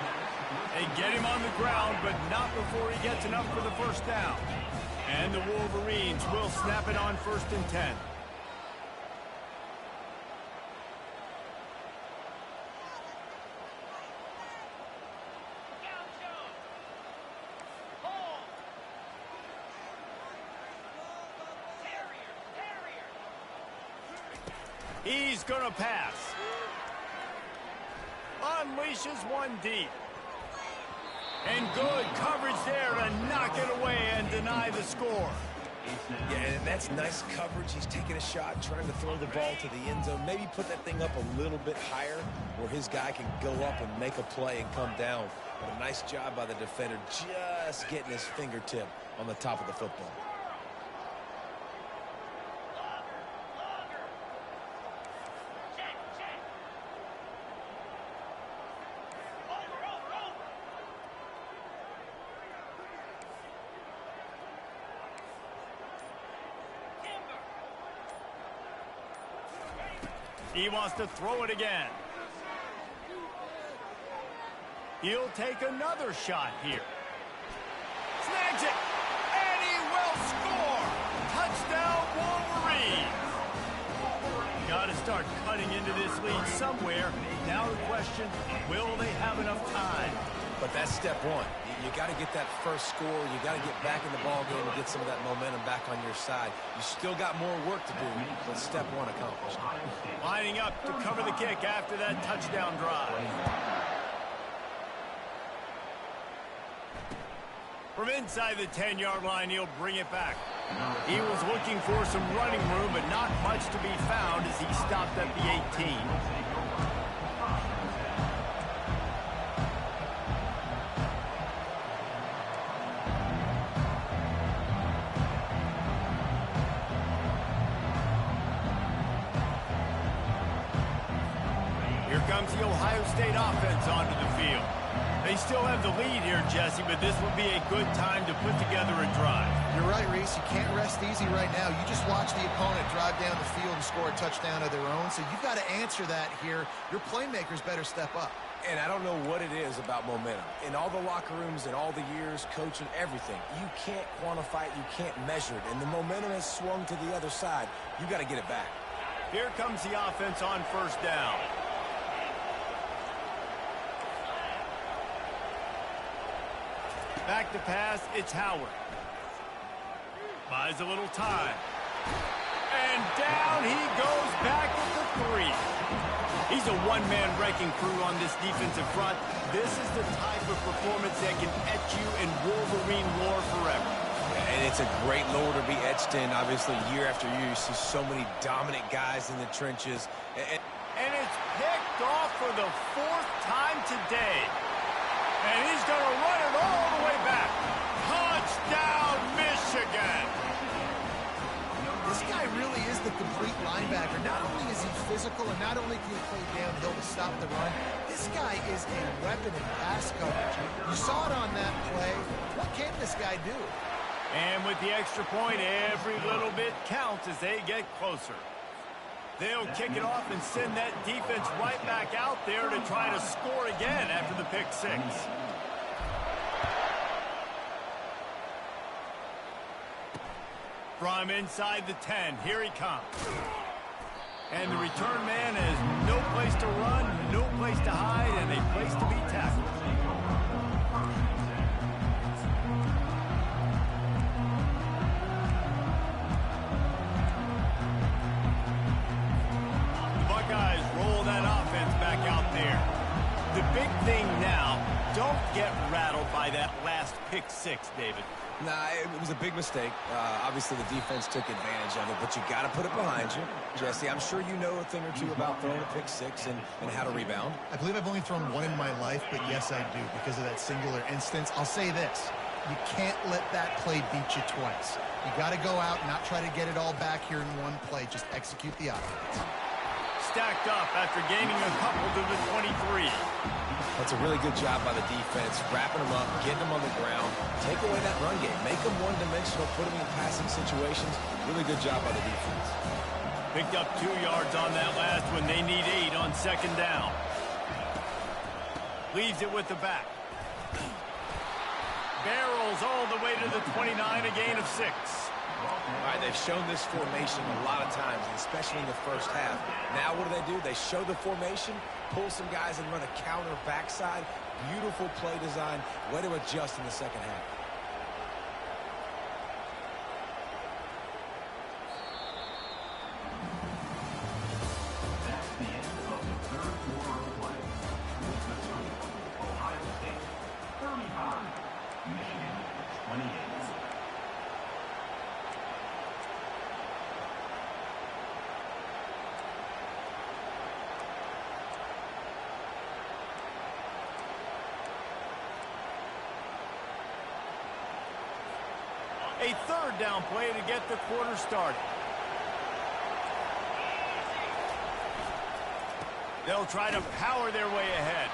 They get him on the ground, but not before he gets enough for the 1st down. And the Wolverines will snap it on 1st and 10. He's going to pass. Unleashes one deep. And good coverage there to knock it away and deny the score.
Yeah, and that's nice coverage. He's taking a shot, trying to throw the ball to the end zone. Maybe put that thing up a little bit higher where his guy can go up and make a play and come down. But a nice job by the defender just getting his fingertip on the top of the football.
He wants to throw it again. He'll take another shot here. Snags it, and he will score. Touchdown, Wolverines. Got to start cutting into this lead somewhere. Now the question, will they have enough time?
But that's step one. You got to get that first score. You got to get back in the ball game and get some of that momentum back on your side. You still got more work to do, but step one accomplished.
Lining up to cover the kick after that touchdown drive. From inside the 10-yard line, he'll bring it back. He was looking for some running room, but not much to be found as he stopped at the 18. Ohio State offense onto the field. They still have the lead here, Jesse, but this would be a good time to put together a drive.
You're right, Reese. You can't rest easy right now. You just watch the opponent drive down the field and score a touchdown of their own, so you've got to answer that here. Your playmakers better step up.
And I don't know what it is about momentum. In all the locker rooms, in all the years, coaching, everything, you can't quantify it, you can't measure it. And the momentum has swung to the other side. You got to get it back.
Here comes the offense on first down. Back to pass, it's Howard. Buys a little time. And down he goes back with the 3. He's a one-man wrecking crew on this defensive front. This is the type of performance that can etch you in Wolverine lore forever.
And it's a great lore to be etched in. Obviously, year after year, you see so many dominant guys in the trenches.
And it's picked off for the 4th time today. And he's going to run it all the way back. Touchdown, Michigan!
This guy really is the complete linebacker. Not only is he physical and not only can he play downhill to stop the run, this guy is a weapon in pass coverage. You saw it on that play. What can this guy do?
And with the extra point, every little bit counts as they get closer. They'll kick it off and send that defense right back out there to try to score again after the pick 6. From inside the 10, here he comes. And the return man has no place to run, no place to hide, and a place to be tackled. Roll that offense back out there. The big thing now, don't get rattled by that last pick 6, David.
Nah, it was a big mistake. Obviously, the defense took advantage of it, but you got to put it behind you. Jesse, I'm sure you know a thing or two about throwing a pick 6 and how to rebound.
I believe I've only thrown one in my life, but yes, I do because of that singular instance. I'll say this. You can't let that play beat you twice. You got to go out and not try to get it all back here in one play. Just execute the offense.
Stacked up after gaining a couple to the 23.
That's a really good job by the defense, wrapping them up, getting them on the ground, take away that run game, make them one-dimensional, put them in passing situations. Really good job by the defense.
Picked up 2 yards on that last one. They need 8 on second down. Leaves it with the back. Barrels all the way to the 29, a gain of 6.
All right, they've shown this formation a lot of times, especially in the first half. Now what do? They show the formation, pull some guys and run a counter backside. Beautiful play design. Way to adjust in the second half.
That's the end of the third quarter of play. With the score, Ohio State 35, Michigan 28.
A third down play to get the quarter started. They'll try to power their way ahead.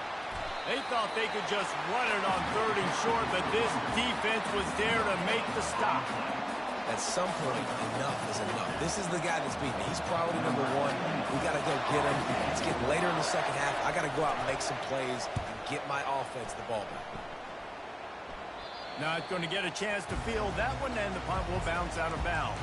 They thought they could just run it on 3rd and short, but this defense was there to make the stop.
At some point, enough is enough. This is the guy that's beaten. He's priority number 1. We got to go get him. It's getting later in the second half. I got to go out and make some plays and get my offense the ball back.
Not going to get a chance to field that one, and the punt will bounce out of bounds.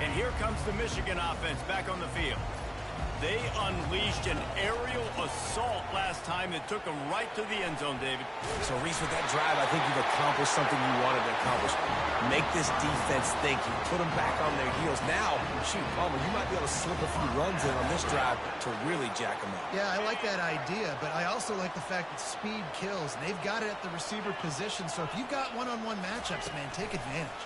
And here comes the Michigan offense back on the field. They unleashed an aerial assault last time that took them right to the end zone, David.
So, Reese, with that drive, I think you've accomplished something you wanted to accomplish. Make this defense think. You put them back on their heels. Now, shoot, Palmer, you might be able to slip a few runs in on this drive to really jack them up.
Yeah, I like that idea, but I also like the fact that speed kills, and they've got it at the receiver position. So if you've got one-on-one matchups, man, take advantage.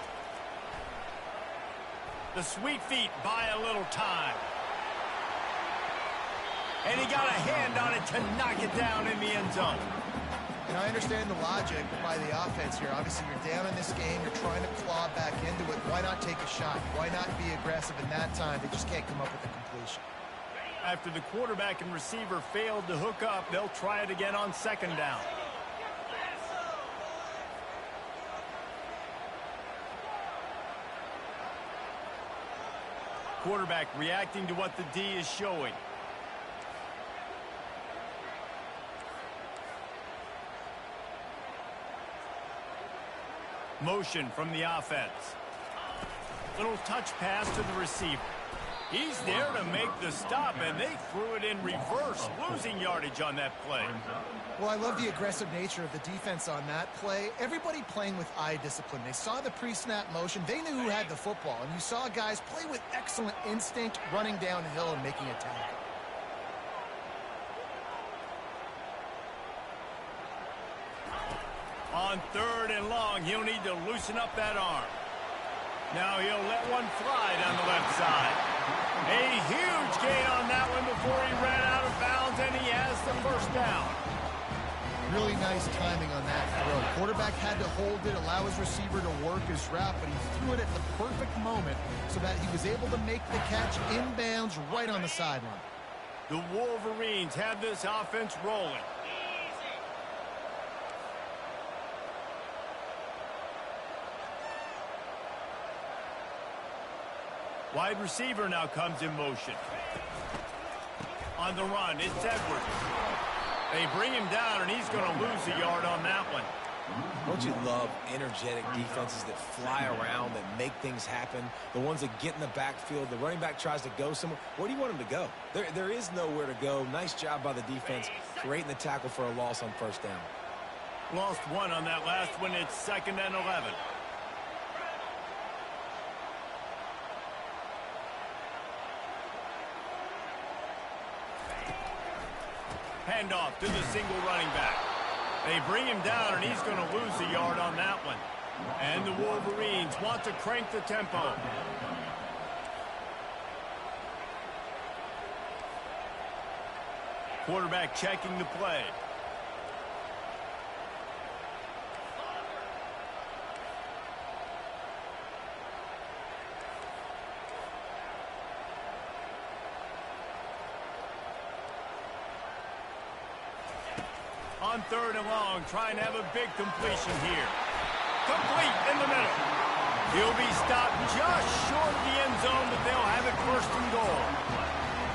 The sweet feet buy a little time. And he got a hand on it to knock it down in the end zone.
And I understand the logic by the offense here. Obviously, you're down in this game. You're trying to claw back into it. Why not take a shot? Why not be aggressive in that time? They just can't come up with a completion.
After the quarterback and receiver failed to hook up, they'll try it again on second down. Quarterback reacting to what the D is showing. Motion from the offense. Little touch pass to the receiver. He's there to make the stop, and they threw it in reverse, losing yardage on that play.
Well, I love the aggressive nature of the defense on that play. Everybody playing with eye discipline. They saw the pre-snap motion. They knew who had the football, and you saw guys play with excellent instinct, running downhill and making a tackle.
On third and long, he'll need to loosen up that arm. Now he'll let one fly down the left side. A huge gain on that one before he ran out of bounds, and he has the first down.
Really nice timing on that throw. Quarterback had to hold it, allow his receiver to work his route, but he threw it at the perfect moment so that he was able to make the catch inbounds right on the sideline.
The Wolverines have this offense rolling. Wide receiver now comes in motion. On the run, it's Edwards. They bring him down, and he's going to lose a yard on that one.
Don't you love energetic defenses that fly around, that make things happen? The ones that get in the backfield, the running back tries to go somewhere. Where do you want him to go? There is nowhere to go. Nice job by the defense, creating the tackle for a loss on first down.
Lost one on that last one. It's 2nd and 11. Handoff to the single running back. They bring him down, and he's going to lose a yard on that one. And the Wolverines want to crank the tempo. Quarterback checking the play. On third and long, trying to have a big completion here. Complete in the middle. He'll be stopped just short of the end zone, but they'll have it 1st and goal.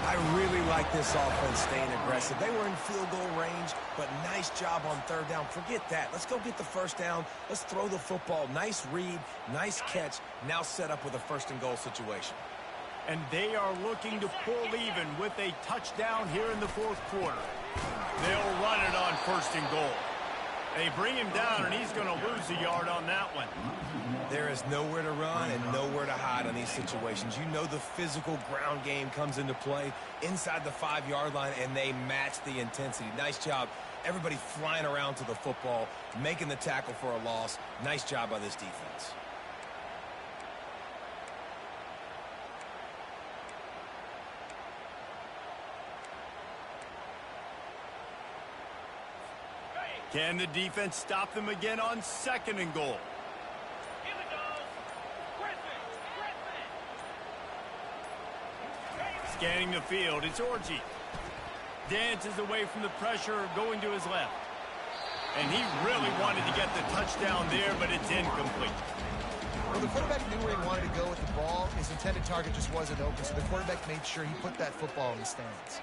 I really like this offense staying aggressive. They were in field goal range, but nice job on third down. Forget that. Let's go get the first down. Let's throw the football. Nice read, nice catch. Now set up with a 1st and goal situation.
And they are looking to pull even with a touchdown here in the 4th quarter. They'll run it on 1st and goal. They bring him down, and he's going to lose a yard on that one.
There is nowhere to run and nowhere to hide on these situations. You know the physical ground game comes into play inside the 5-yard line, and they match the intensity. Nice job. Everybody flying around to the football, making the tackle for a loss. Nice job by this defense.
Can the defense stop them again on 2nd and goal? Scanning the field, it's Orji. Dances away from the pressure, going to his left. And he really wanted to get the touchdown there, but it's incomplete.
Well, the quarterback knew where he wanted to go with the ball. His intended target just wasn't open, so the quarterback made sure he put that football in the stands.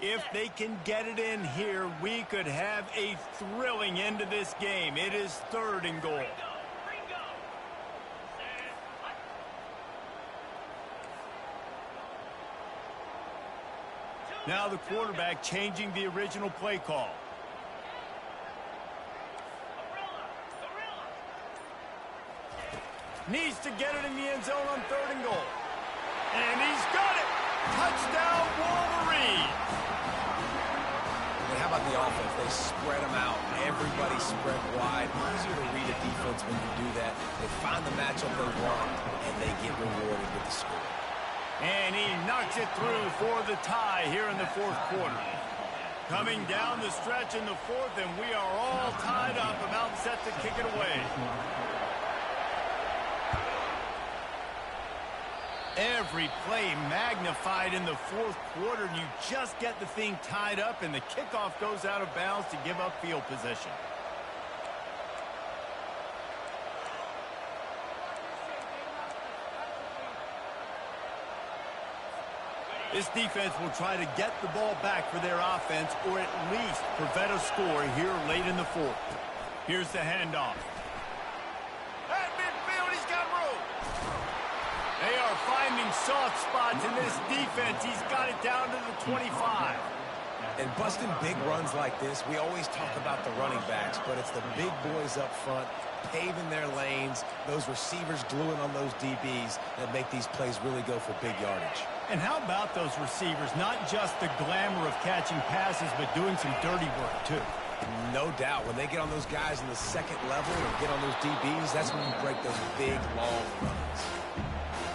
If they can get it in here, we could have a thrilling end to this game. It is 3rd and goal. Now the quarterback changing the original play call. Needs to get it in the end zone on 3rd and goal. And he's got it. Touchdown, Wolverines.
How about the offense? They spread them out. Everybody spread wide. Easier to read a defense when you do that. They find the matchup they want, and they get rewarded with the score.
And he knocks it through for the tie here in the fourth quarter. Coming down the stretch in the fourth, and we are all tied up, about set to kick it away. Every play magnified in the fourth quarter. You just get the thing tied up, and the kickoff goes out of bounds to give up field position. This defense will try to get the ball back for their offense, or at least prevent a score here late in the fourth. Here's the handoff. At midfield, he's got room. They are finding soft spots in this defense. He's got it down to the 25.
And busting big runs like this, we always talk about the running backs, but it's the big boys up front, paving their lanes, those receivers gluing on those DBs that make these plays really go for big yardage.
And how about those receivers? Not just the glamour of catching passes, but doing some dirty work, too.
No doubt. When they get on those guys in the second level or get on those DBs, that's when you break those big, long runs.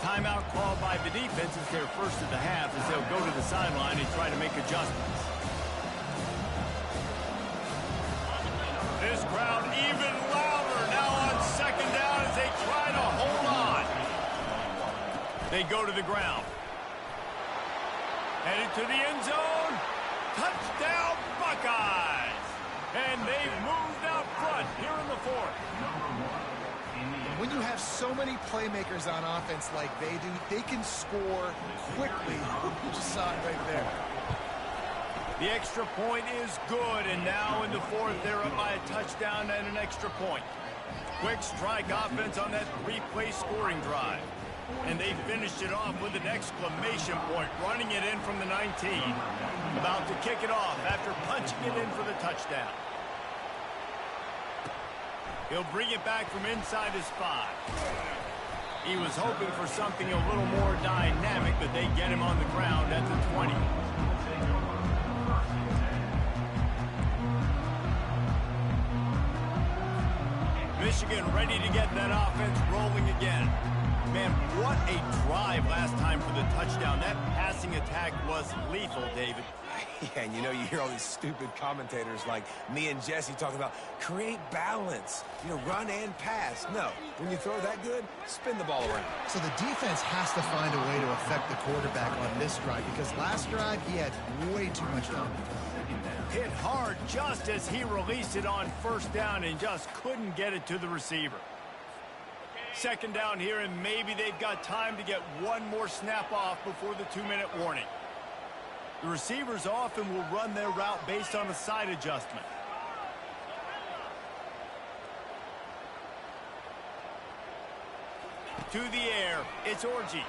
Timeout called by the defense is their first of the half, as they'll go to the sideline and try to make adjustments. This crowd even louder now on second down as they try to hold on. They go to the ground. Headed to the end zone. Touchdown, Buckeyes. And they've moved out front here in the fourth.
When you have so many playmakers on offense like they do, they can score quickly. You just saw it right there.
The extra point is good, and now in the fourth, they're up by a touchdown and an extra point. Quick strike offense on that three-play scoring drive. And they finished it off with an exclamation point, running it in from the 19. About to kick it off after punching it in for the touchdown. He'll bring it back from inside his 5. He was hoping for something a little more dynamic, but they get him on the ground at the 20. Michigan ready to get that offense rolling again. Man, what a drive last time for the touchdown. That passing attack was lethal, David.
Yeah, and you know, you hear all these stupid commentators like me and Jesse talking about create balance, you know, run and pass. No, when you throw that good, spin the ball around.
So the defense has to find a way to affect the quarterback on this drive, because last drive he had way too much time.
Hit hard just as he released it on first down and just couldn't get it to the receiver. Second down here, and maybe they've got time to get one more snap off before the 2-minute warning. The receivers often will run their route based on a side adjustment. To the air, it's Orji.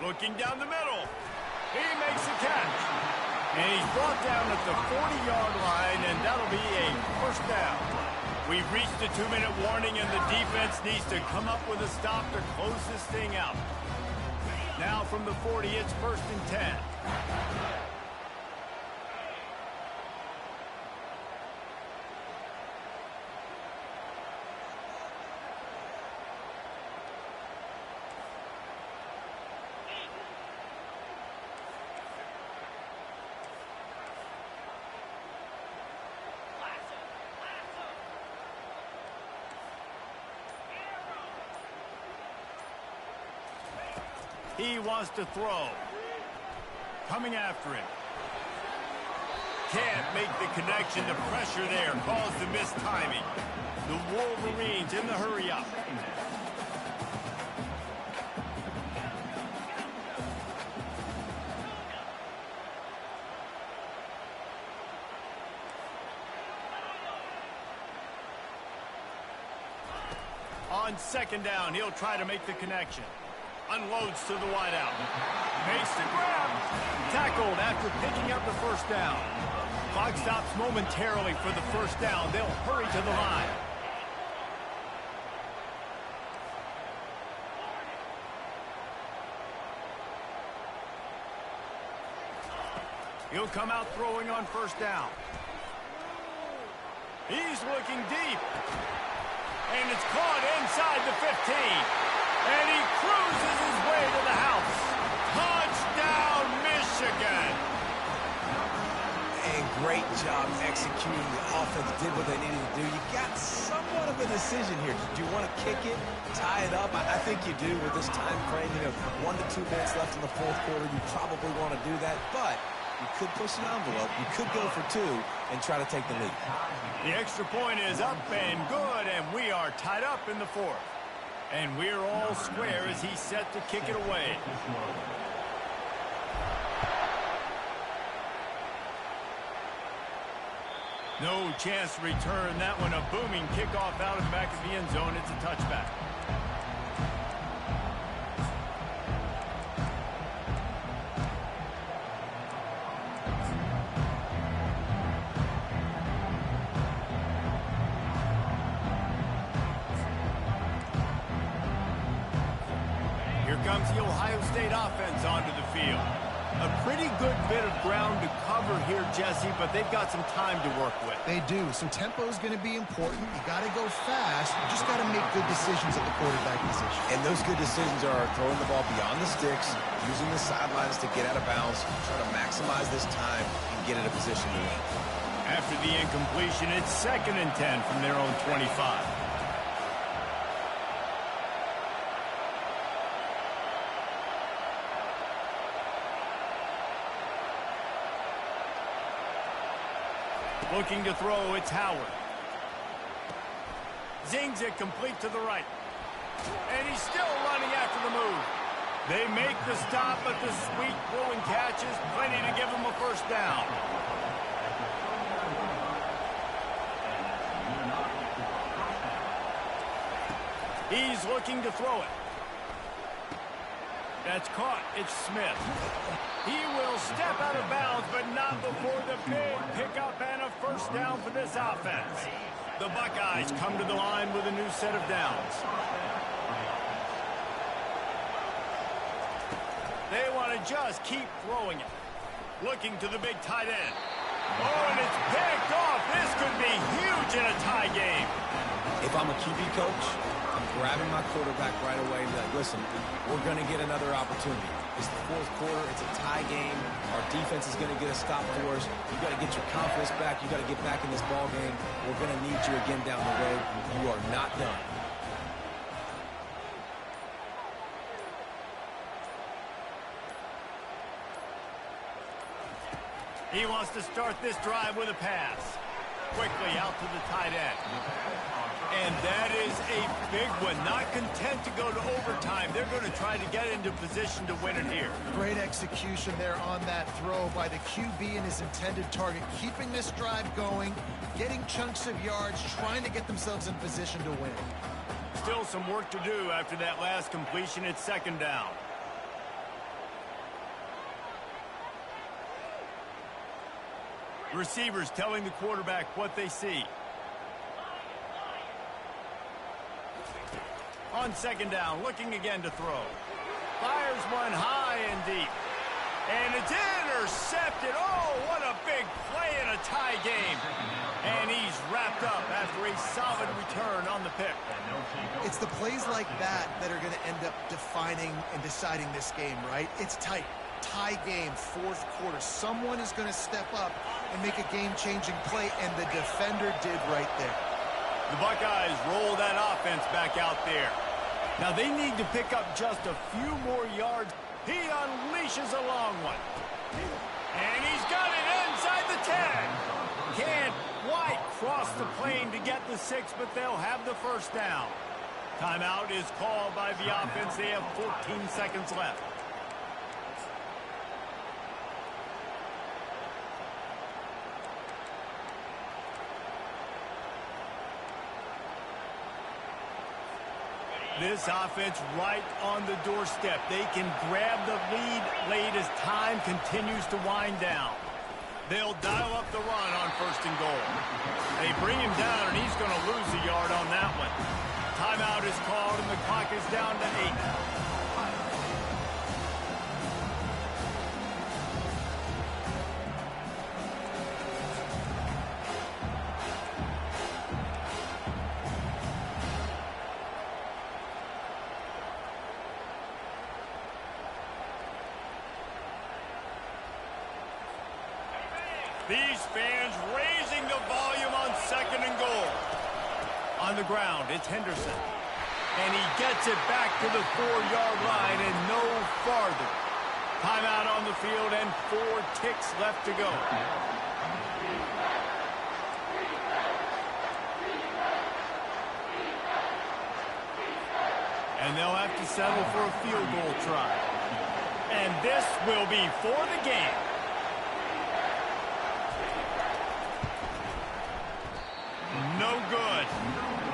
Looking down the middle. He makes a catch. And he's brought down at the 40-yard line, and that'll be a first down. We've reached the 2-minute warning, and the defense needs to come up with a stop to close this thing out. Now from the 40, it's 1st and 10. He wants to throw. Coming after him. Can't make the connection. The pressure there caused the missed timing. The Wolverines in the hurry-up. On second down, he'll try to make the connection. Unloads to the wideout. Makes the grab. Tackled after picking up the first down. Clock stops momentarily for the first down. They'll hurry to the line. He'll come out throwing on first down. He's looking deep. And it's caught inside the 15. And he cruises his way to the house. Touchdown, Michigan.
And great job executing. The offense did what they needed to do. You got somewhat of a decision here. Do you want to kick it, tie it up? I think you do with this time frame. 1 to 2 minutes left in the fourth quarter. You probably want to do that, but you could push the envelope. You could go for 2 and try to take the lead.
The extra point is up and good, and we are tied up in the fourth. And we're all square as he's set to kick it away. No chance to return that one. A booming kickoff out of the back of the end zone. It's a touchback. Here comes the Ohio State offense onto the field. A pretty good bit of ground to cover here, Jesse, but they've got some time to work with.
They do. So tempo is going to be important. You got to go fast. You just got to make good decisions at the quarterback position.
And those good decisions are throwing the ball beyond the sticks, using the sidelines to get out of bounds, trying to maximize this time and get in a position to win.
After the incompletion, it's 2nd and 10 from their own 25. Looking to throw, it's Howard. Zings it complete to the right. And he's still running after the move. They make the stop, but the sweet throwing catch is plenty to give him a first down. He's looking to throw it. That's caught. It's Smith. He will step out of bounds, but not before the big pickup and a first down for this offense. The Buckeyes come to the line with a new set of downs. They want to just keep throwing it. Looking to the big tight end. Oh, and it's picked off. This could be huge in a tie game.
If I'm a QB coach, I'm grabbing my quarterback right away and be like, listen, we're going to get another opportunity. It's the fourth quarter. It's a tie game. Our defense is going to get a stop for us. You got to get your confidence back. You got to get back in this ball game. We're going to need you again down the road. You are not done.
He wants to start this drive with a pass. Quickly out to the tight end. And that is a big one. Not content to go to overtime. They're going to try to get into position to win it here.
Great execution there on that throw by the QB and his intended target. Keeping this drive going, getting chunks of yards, trying to get themselves in position to win.
Still some work to do after that last completion. It's 2nd down. Receivers telling the quarterback what they see. On 2nd down, looking again to throw. Fires one high and deep. And it's intercepted. Oh, what a big play in a tie game. And he's wrapped up after a solid return on the pick.
It's the plays like that that are going to end up defining and deciding this game, right? It's tight. Tie game, fourth quarter. Someone is going to step up and make a game-changing play, and the defender did right there.
The Buckeyes roll that offense back out there. Now they need to pick up just a few more yards. He unleashes a long one. And he's got it inside the 10. Can't quite cross the plane to get the 6, but they'll have the first down. Timeout is called by the offense. They have 14 seconds left. This offense right on the doorstep. They can grab the lead late as time continues to wind down. They'll dial up the run on 1st and goal. They bring him down, and he's going to lose a yard on that one. Timeout is called, and the clock is down to 8. These fans raising the volume on 2nd and goal. On the ground, it's Henderson. And he gets it back to the 4-yard line and no farther. Timeout on the field and 4 ticks left to go. And they'll have to settle for a field goal try. And this will be for the game. No good.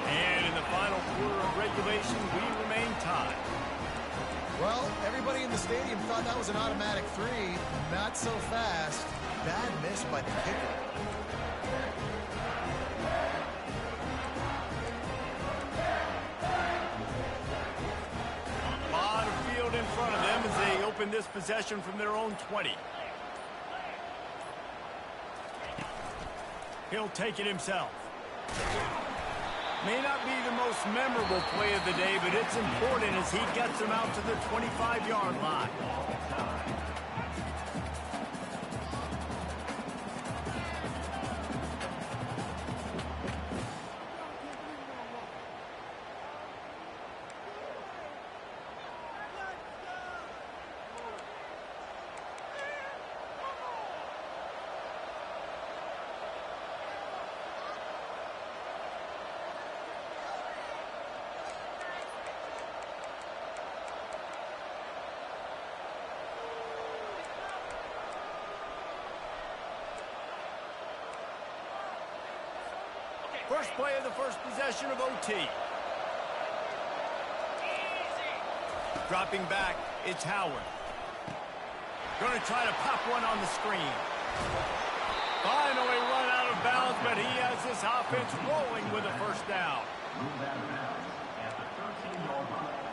And in the final quarter of regulation, we remain tied.
Well, everybody in the stadium thought that was an automatic 3. Not so fast. Bad miss by the kicker.
A lot of field in front of them as they open this possession from their own 20. He'll take it himself. May not be the most memorable play of the day, but it's important as he gets them out to the 25-yard line. First play of the first possession of OT. Dropping back, it's Howard. Going to try to pop one on the screen. Finally run out of bounds, but he has this offense rolling with a first down.
Move out of bounds at the 13-yard line.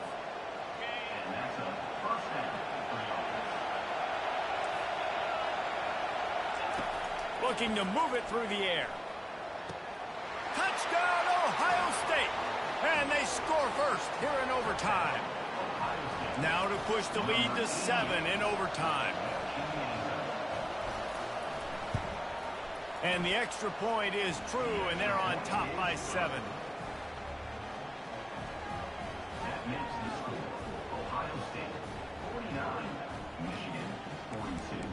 And that's a first down for the offense.
Looking to move it through the air. Touchdown, Ohio State. And they score first here in overtime. Now to push the lead to 7 in overtime. And the extra point is true, and they're on top by 7.
That makes the score Ohio State 49, Michigan 42.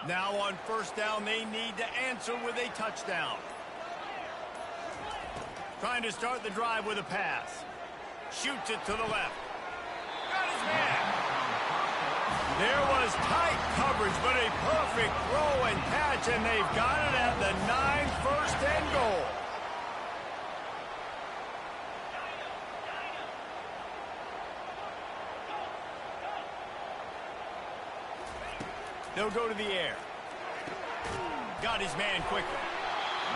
Now on first down, they need to answer with a touchdown. Trying to start the drive with a pass. Shoots it to the left. Got his man. There was tight coverage, but a perfect throw and catch, and they've got it at the 9, first and goal. They'll go to the air. Got his man quickly.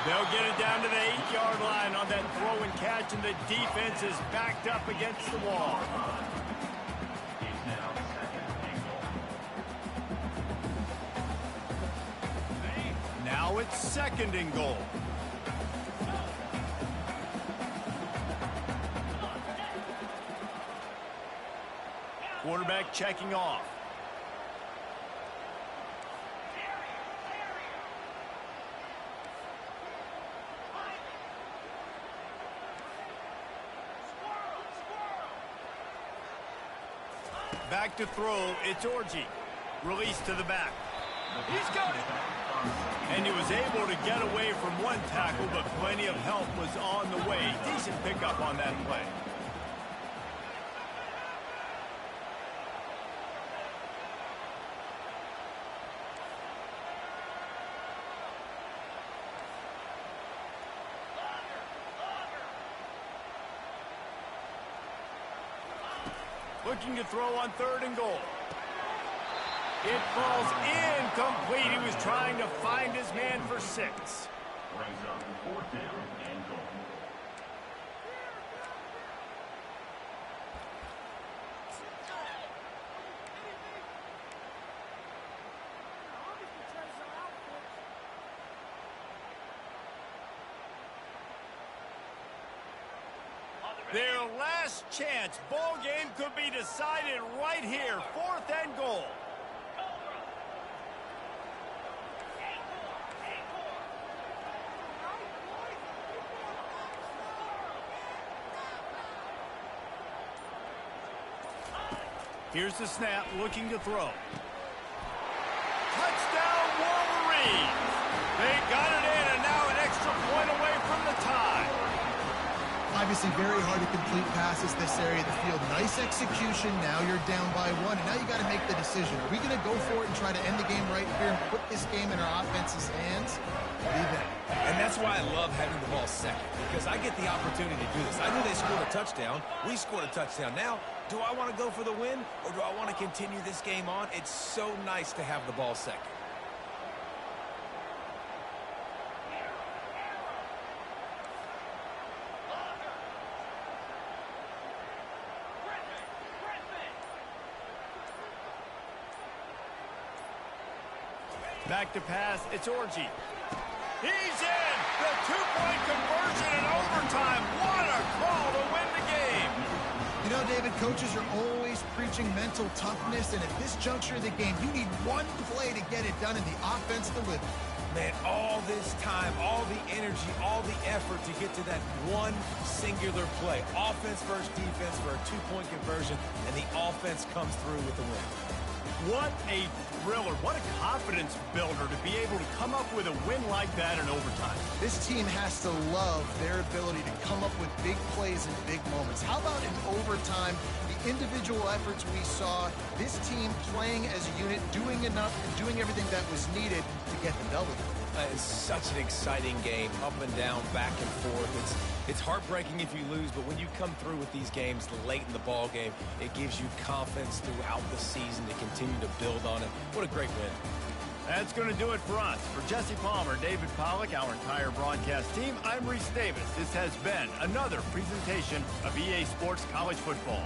They'll get it down to the 8-yard line on that throw and catch, and the defense is backed up against the wall. Now it's 2nd and goal. Quarterback checking off. Back to throw, it's Orji. Release to the back. He's got it. And he was able to get away from one tackle, but plenty of help was on the way. Decent pickup on that play. Looking to throw on 3rd and goal. It falls incomplete. He was trying to find his man for 6.
Brings up 4th down and goal.
Their last chance. Ball game could be decided right here. 4th and goal. Here's the snap, looking to throw. Touchdown, Wolverines! They got it in, and now an extra point away from the tie.
Obviously very hard to complete passes this area of the field. Nice execution. Now you're down by 1, and now you got to make the decision. Are we going to go for it and try to end the game right here and put this game in our offense's hands? Leave it.
And that's why I love having the ball second, because I get the opportunity to do this. I knew they scored a touchdown. We scored a touchdown. Now, do I want to go for the win, or do I want to continue this game on? It's so nice to have the ball second.
Back to pass, it's Orji. He's in! The 2-point conversion in overtime. What a call to win the game!
You know, David, coaches are always preaching mental toughness, and at this juncture of the game, you need one play to get it done, and the offense delivered.
Man, all this time, all the energy, all the effort to get to that one singular play. Offense versus defense for a 2-point conversion, and the offense comes through with the win.
What a thriller. What a confidence builder to be able to come up with a win like that in overtime.
This team has to love their ability to come up with big plays in big moments. How about in overtime, the individual efforts we saw, this team playing as a unit, doing enough and doing everything that was needed to get the W.
It's such an exciting game, up and down, back and forth. It's heartbreaking if you lose, but when you come through with these games late in the ball game, it gives you confidence throughout the season to continue to build on it. What a great win.
That's going to do it for us. For Jesse Palmer, David Pollack, our entire broadcast team, I'm Reese Davis. This has been another presentation of EA Sports College Football.